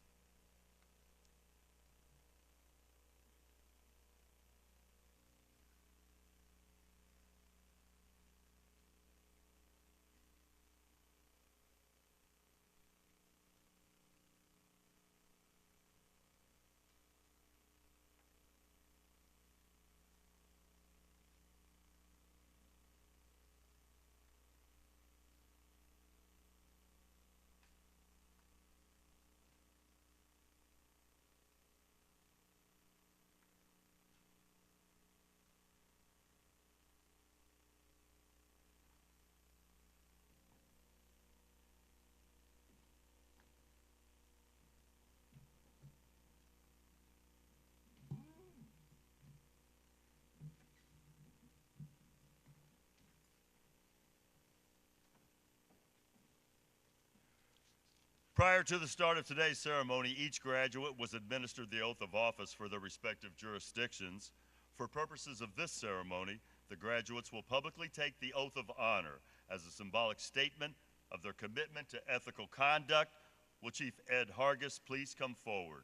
Prior to the start of today's ceremony, each graduate was administered the oath of office for their respective jurisdictions. For purposes of this ceremony, the graduates will publicly take the oath of honor as a symbolic statement of their commitment to ethical conduct. Will Chief Ed Hargis please come forward?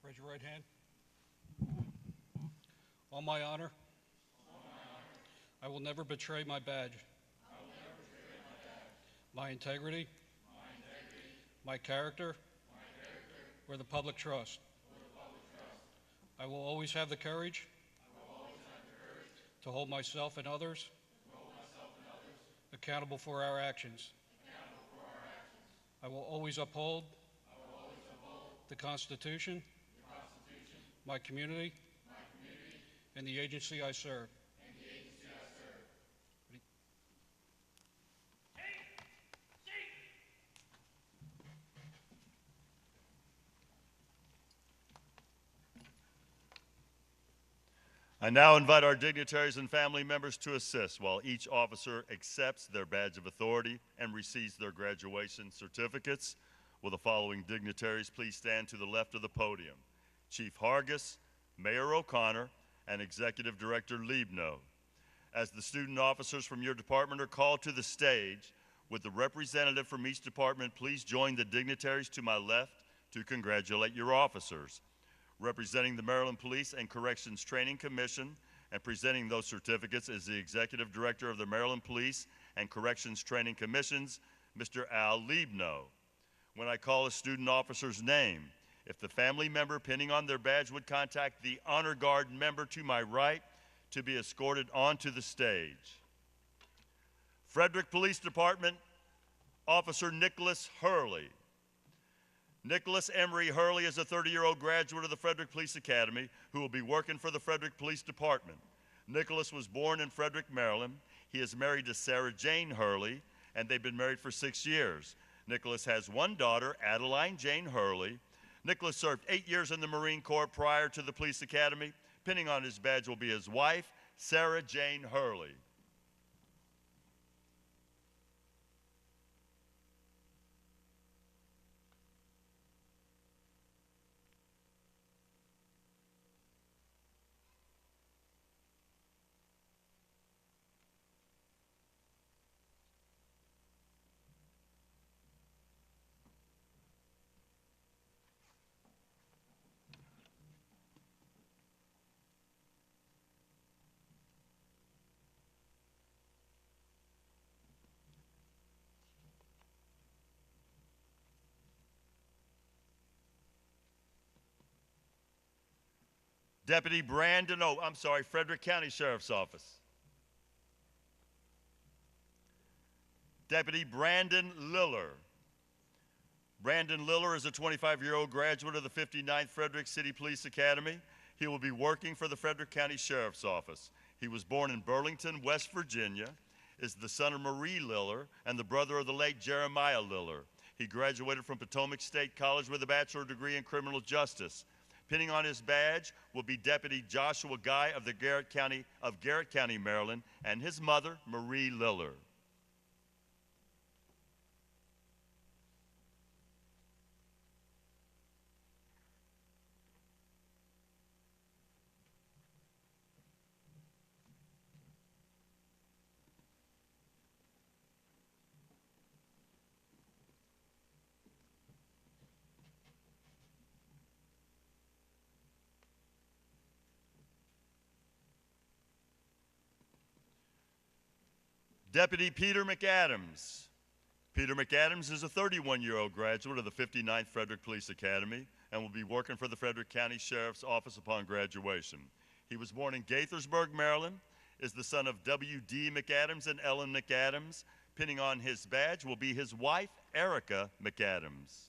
Raise your right hand. On my honor, I will never betray my badge, my integrity, my character, or the public trust. I will always have the courage to hold myself and others accountable for our actions. I will always uphold the Constitution, my community, and the agency I serve. I now invite our dignitaries and family members to assist while each officer accepts their badge of authority and receives their graduation certificates. Will the following dignitaries please stand to the left of the podium? Chief Hargis, Mayor O'Connor, and Executive Director Liebno. As the student officers from your department are called to the stage, would the representative from each department please join the dignitaries to my left to congratulate your officers. Representing the Maryland Police and Corrections Training Commission and presenting those certificates is the Executive Director of the Maryland Police and Corrections Training Commissions, Mr. Al Liebno. When I call a student officer's name, if the family member pinning on their badge would contact the Honor Guard member to my right to be escorted onto the stage. Frederick Police Department Officer Nicholas Hurley. Nicholas Emery Hurley is a 30-year-old graduate of the Frederick Police Academy who will be working for the Frederick Police Department. Nicholas was born in Frederick, Maryland. He is married to Sarah Jane Hurley, and they've been married for 6 years. Nicholas has one daughter, Adeline Jane Hurley. Nicholas served 8 years in the Marine Corps prior to the police academy. Pinning on his badge will be his wife, Sarah Jane Hurley. Deputy Brandon, Frederick County Sheriff's Office. Deputy Brandon Liller. Brandon Liller is a 25-year-old graduate of the 59th Frederick City Police Academy. He will be working for the Frederick County Sheriff's Office. He was born in Burlington, West Virginia, is the son of Marie Liller and the brother of the late Jeremiah Liller. He graduated from Potomac State College with a bachelor's degree in criminal justice. Pinning on his badge will be Deputy Joshua Guy of Garrett County, Maryland, and his mother, Marie Liller. Deputy Peter McAdams. Peter McAdams is a 31-year-old graduate of the 59th Frederick Police Academy and will be working for the Frederick County Sheriff's Office upon graduation. He was born in Gaithersburg, Maryland, is the son of W.D. McAdams and Ellen McAdams. Pinning on his badge will be his wife, Erica McAdams.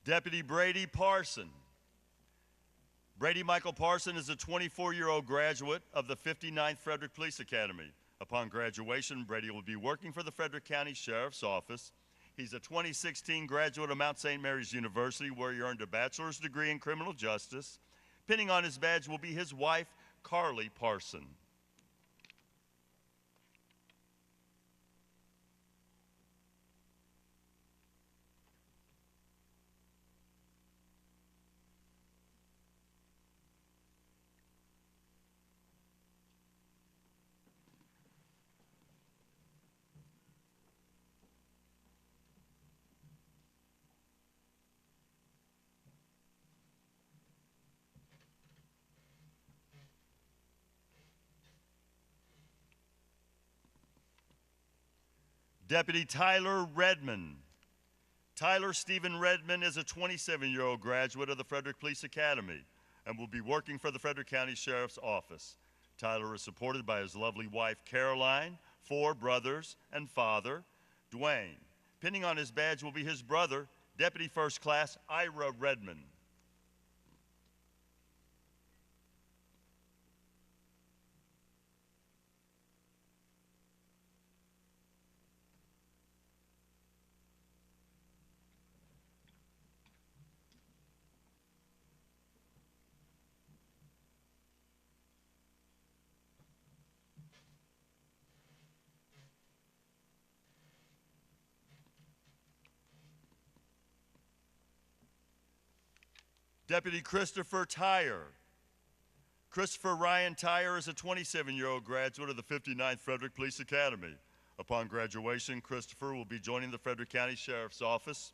Deputy Brady Parson. Brady Michael Parson is a 24-year-old graduate of the 59th Frederick Police Academy. Upon graduation, Brady will be working for the Frederick County Sheriff's Office. He's a 2016 graduate of Mount St. Mary's University, where he earned a bachelor's degree in criminal justice. Pinning on his badge will be his wife, Carly Parson. Deputy Tyler Redmond. Tyler Stephen Redmond is a 27-year-old graduate of the Frederick Police Academy and will be working for the Frederick County Sheriff's Office. Tyler is supported by his lovely wife, Caroline, 4 brothers, and father, Dwayne. Pinning on his badge will be his brother, Deputy First Class Ira Redmond. Deputy Christopher Tyre. Christopher Ryan Tyre is a 27-year-old graduate of the 59th Frederick Police Academy. Upon graduation, Christopher will be joining the Frederick County Sheriff's Office.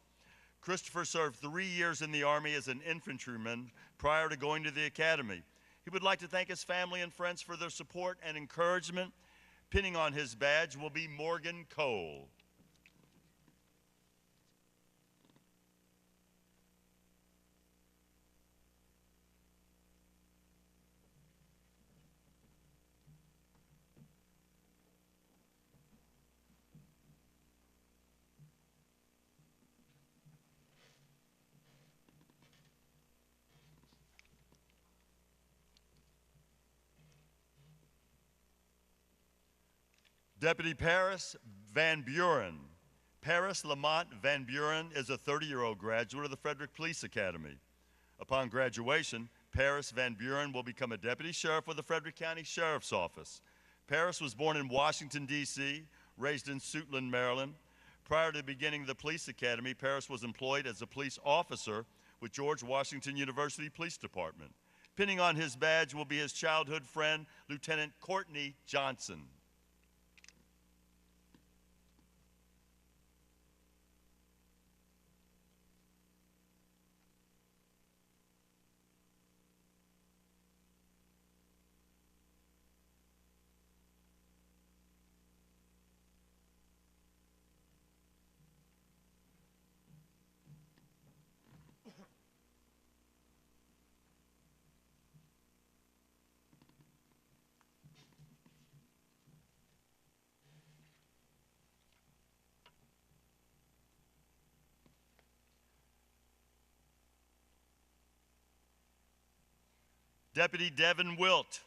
Christopher served 3 years in the Army as an infantryman prior to going to the academy. He would like to thank his family and friends for their support and encouragement. Pinning on his badge will be Morgan Cole. Deputy Paris Van Buren. Paris Lamont Van Buren is a 30-year-old graduate of the Frederick Police Academy. Upon graduation, Paris Van Buren will become a deputy sheriff with the Frederick County Sheriff's Office. Paris was born in Washington, D.C., raised in Suitland, Maryland. Prior to beginning the police academy, Paris was employed as a police officer with George Washington University Police Department. Pinning on his badge will be his childhood friend, Lieutenant Courtney Johnson. Deputy Devin Wilt.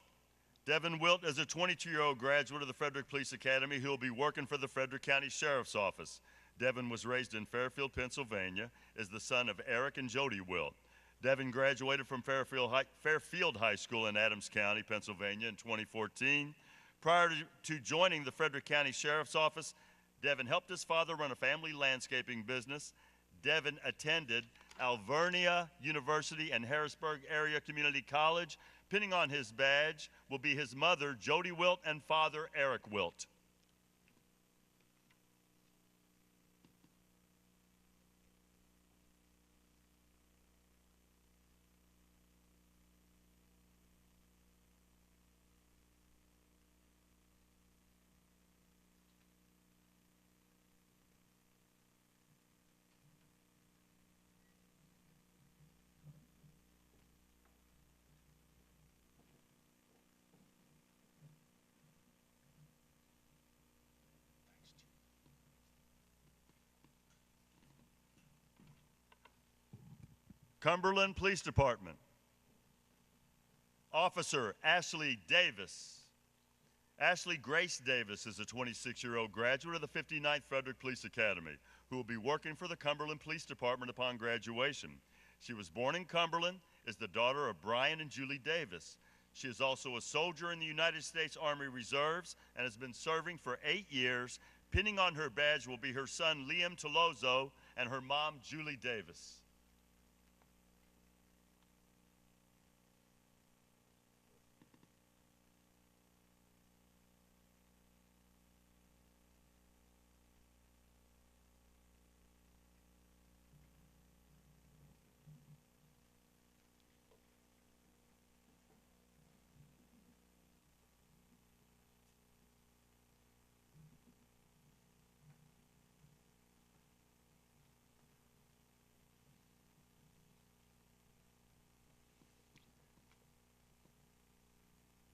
Devin Wilt is a 22-year-old graduate of the Frederick Police Academy who will be working for the Frederick County Sheriff's Office. Devin was raised in Fairfield, Pennsylvania, is the son of Eric and Jody Wilt. Devin graduated from Fairfield High School in Adams County, Pennsylvania in 2014. Prior to joining the Frederick County Sheriff's Office, Devin helped his father run a family landscaping business. Devin attended Alvernia University and Harrisburg Area Community College. Pinning on his badge will be his mother, Jody Wilt, and father, Eric Wilt. Cumberland Police Department. Officer Ashley Davis. Ashley Grace Davis is a 26-year-old graduate of the 59th Frederick Police Academy who will be working for the Cumberland Police Department upon graduation. She was born in Cumberland, is the daughter of Brian and Julie Davis. She is also a soldier in the United States Army Reserves and has been serving for 8 years. Pinning on her badge will be her son Liam Tolozo and her mom Julie Davis.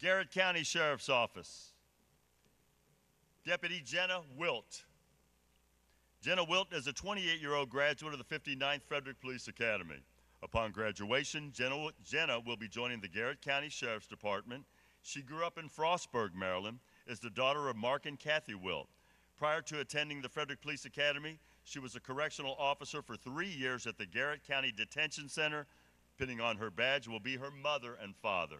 Garrett County Sheriff's Office. Deputy Jenna Wilt. Jenna Wilt is a 28-year-old graduate of the 59th Frederick Police Academy. Upon graduation, Jenna will be joining the Garrett County Sheriff's Department. She grew up in Frostburg, Maryland, is the daughter of Mark and Kathy Wilt. Prior to attending the Frederick Police Academy, she was a correctional officer for 3 years at the Garrett County Detention Center. Pinning on her badge will be her mother and father.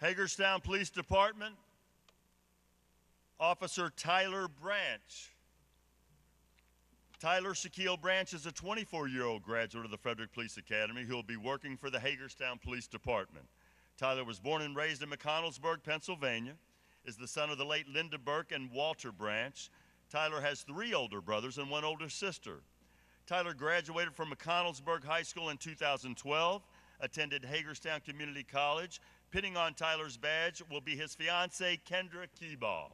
Hagerstown Police Department, Officer Tyler Branch. Tyler Shaquille Branch is a 24-year-old graduate of the Frederick Police Academy who will be working for the Hagerstown Police Department. Tyler was born and raised in McConnellsburg, Pennsylvania, is the son of the late Linda Burke and Walter Branch. Tyler has 3 older brothers and 1 older sister. Tyler graduated from McConnellsburg High School in 2012, attended Hagerstown Community College. Pinning on Tyler's badge will be his fiancée, Kendra Keeball.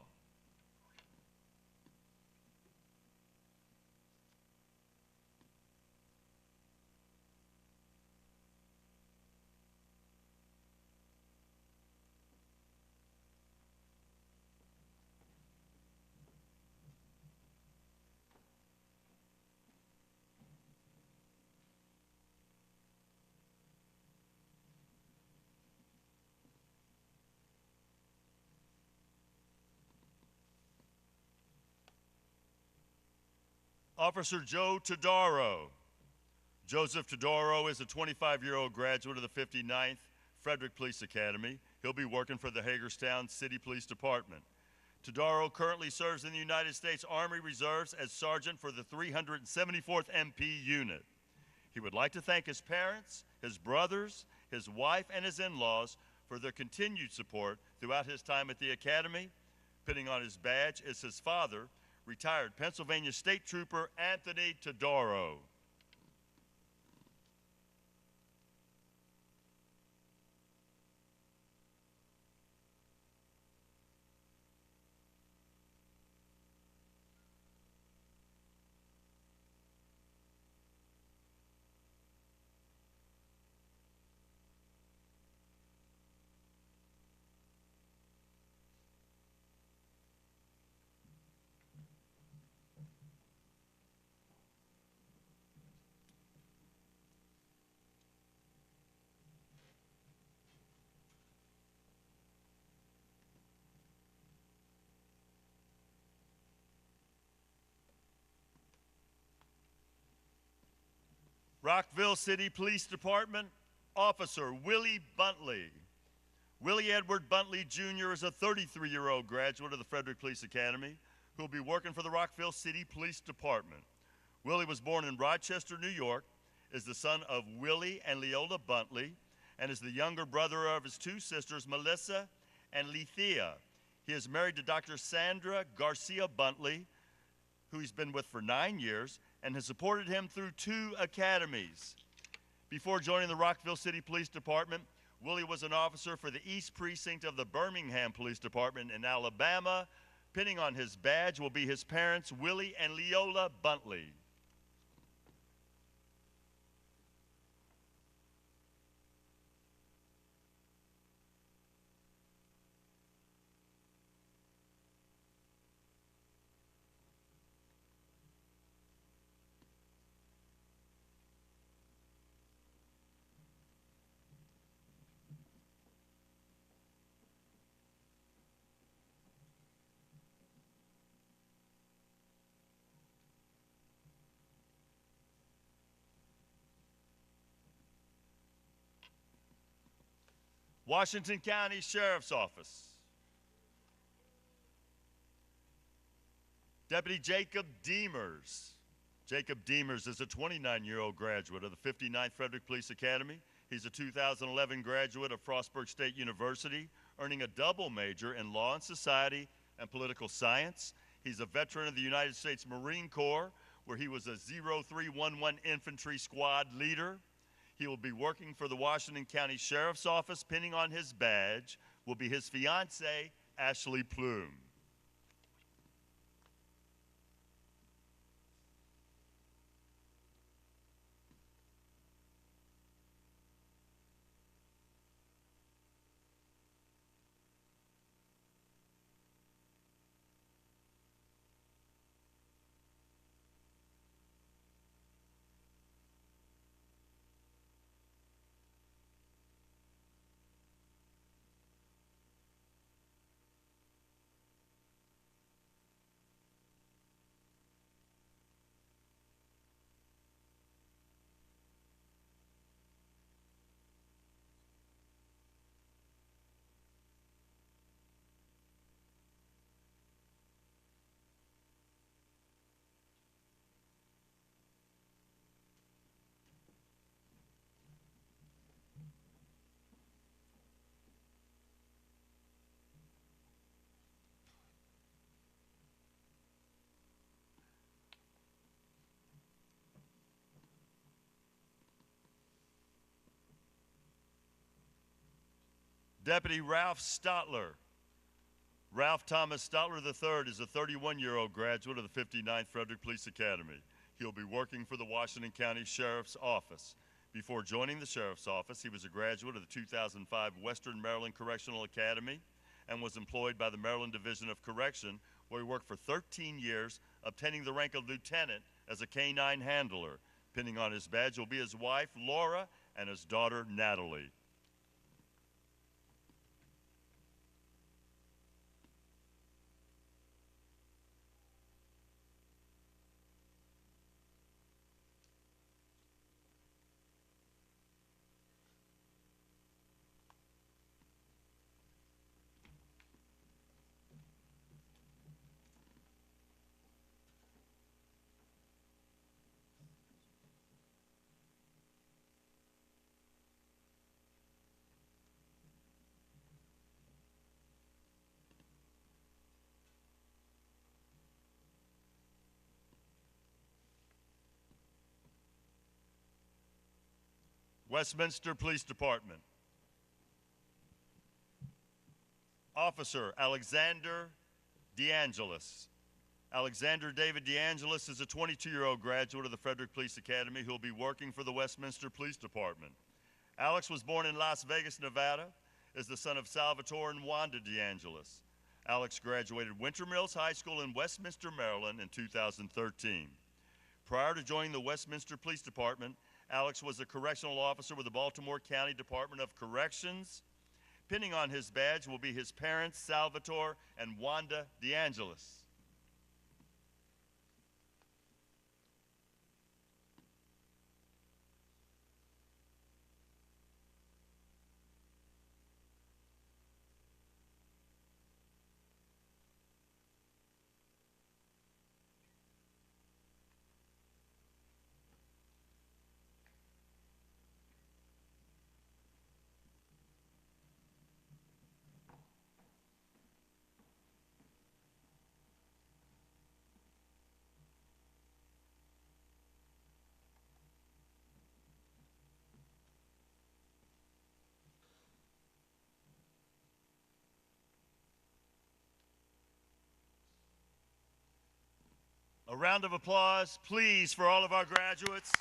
Officer Joe Todaro. Joseph Todaro is a 25-year-old graduate of the 59th Frederick Police Academy. He'll be working for the Hagerstown City Police Department. Todaro currently serves in the United States Army Reserves as Sergeant for the 374th MP Unit. He would like to thank his parents, his brothers, his wife, and his in-laws for their continued support throughout his time at the Academy. Pinning on his badge is his father, retired Pennsylvania State Trooper Anthony Todaro. Rockville City Police Department, Officer Willie Buntley. Willie Edward Buntley Jr. is a 33-year-old graduate of the Frederick Police Academy who will be working for the Rockville City Police Department. Willie was born in Rochester, New York, is the son of Willie and Leola Buntley, and is the younger brother of his 2 sisters, Melissa and Lethea. He is married to Dr. Sandra Garcia Buntley, who he's been with for 9 years, and has supported him through 2 academies. Before joining the Rockville City Police Department, Willie was an officer for the East Precinct of the Birmingham Police Department in Alabama. Pinning on his badge will be his parents, Willie and Leola Buntley. Washington County Sheriff's Office. Deputy Jacob Deemers. Jacob Deemers is a 29-year-old graduate of the 59th Frederick Police Academy. He's a 2011 graduate of Frostburg State University, earning a double major in law and society and political science. He's a veteran of the United States Marine Corps, where he was a 0311 Infantry Squad leader. He will be working for the Washington County Sheriff's Office. Pinning on his badge will be his fiancée, Ashley Plume. Deputy Ralph Stotler. Ralph Thomas Stotler III is a 31-year-old graduate of the 59th Frederick Police Academy. He'll be working for the Washington County Sheriff's Office. Before joining the Sheriff's Office, he was a graduate of the 2005 Western Maryland Correctional Academy and was employed by the Maryland Division of Correction, where he worked for 13 years, obtaining the rank of lieutenant as a K-9 handler. Pinning on his badge will be his wife, Laura, and his daughter, Natalie. Westminster Police Department. Officer Alexander DeAngelis. Alexander David DeAngelis is a 22-year-old graduate of the Frederick Police Academy who will be working for the Westminster Police Department. Alex was born in Las Vegas, Nevada, is the son of Salvatore and Wanda DeAngelis. Alex graduated Winter Mills High School in Westminster, Maryland in 2013. Prior to joining the Westminster Police Department, Alex was a correctional officer with the Baltimore County Department of Corrections. Pinning on his badge will be his parents, Salvatore and Wanda DeAngelis. A round of applause, please, for all of our graduates.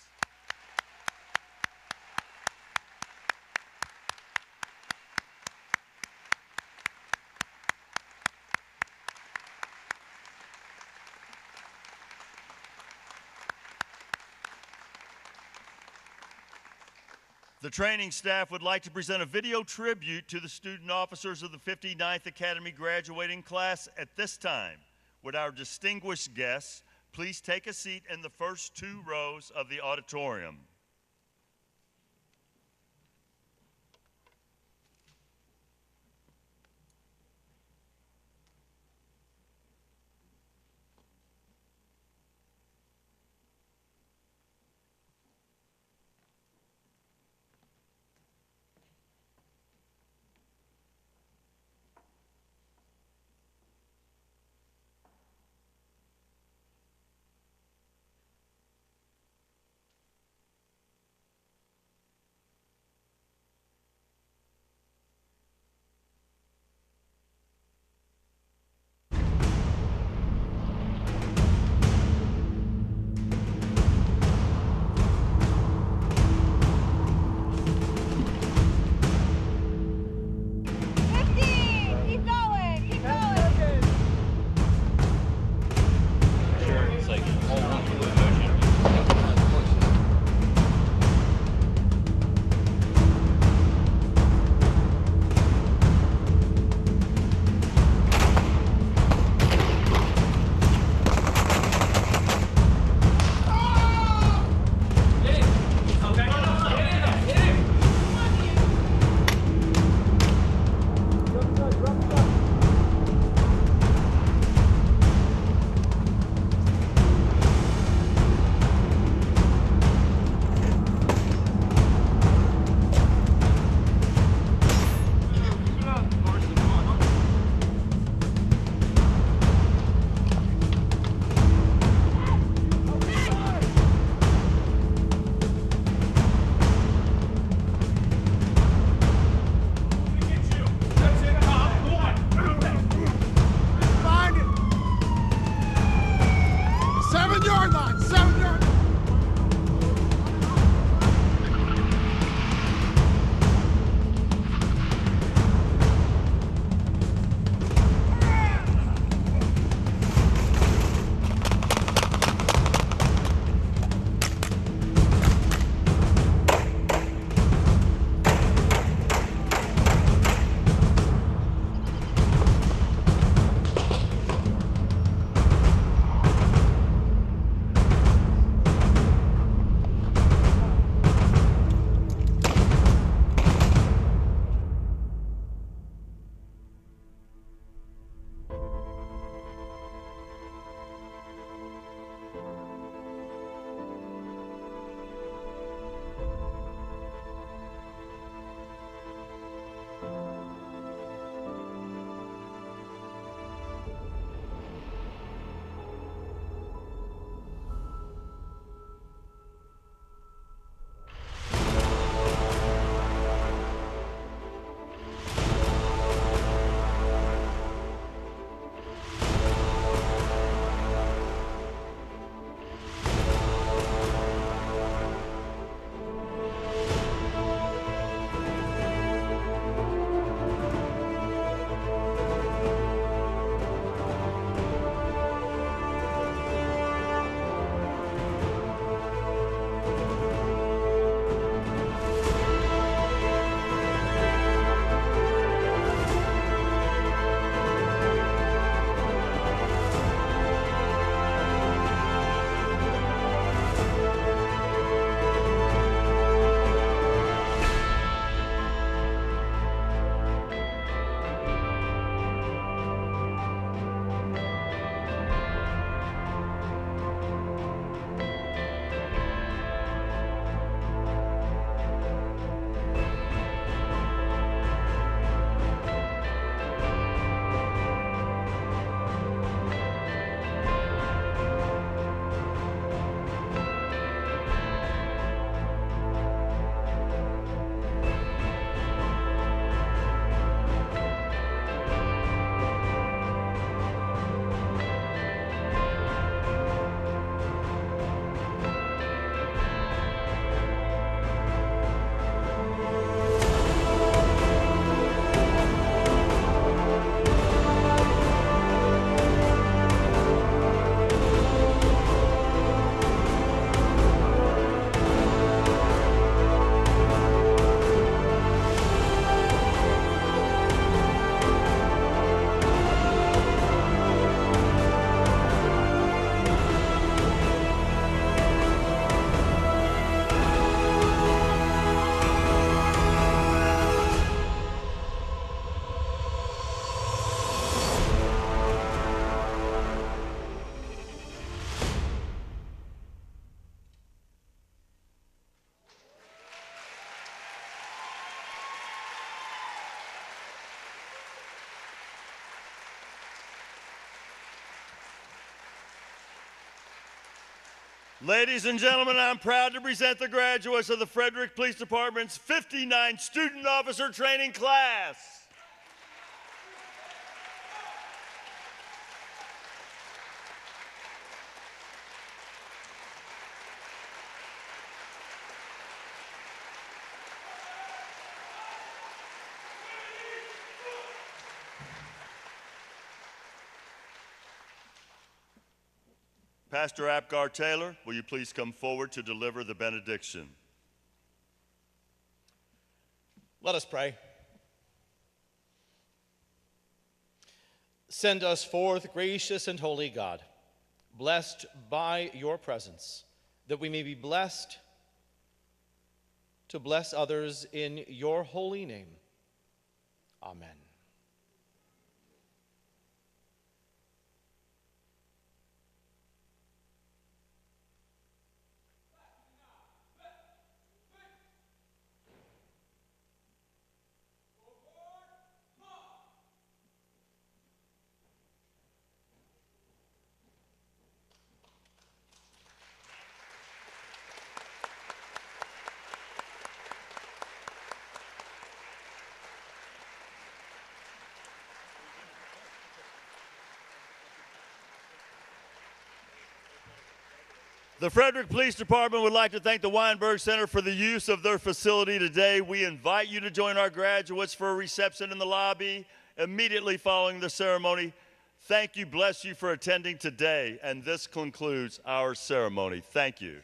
The training staff would like to present a video tribute to the student officers of the 59th Academy graduating class at this time. Would our distinguished guests please take a seat in the first two rows of the auditorium. Ladies and gentlemen, I'm proud to present the graduates of the Frederick Police Department's 59 Student Officer Training Class. Pastor Apgar Taylor, will you please come forward to deliver the benediction? Let us pray. Send us forth, gracious and holy God, blessed by your presence, that we may be blessed to bless others in your holy name. Amen. The Frederick Police Department would like to thank the Weinberg Center for the use of their facility today. We invite you to join our graduates for a reception in the lobby immediately following the ceremony. Thank you, bless you for attending today, and this concludes our ceremony. Thank you.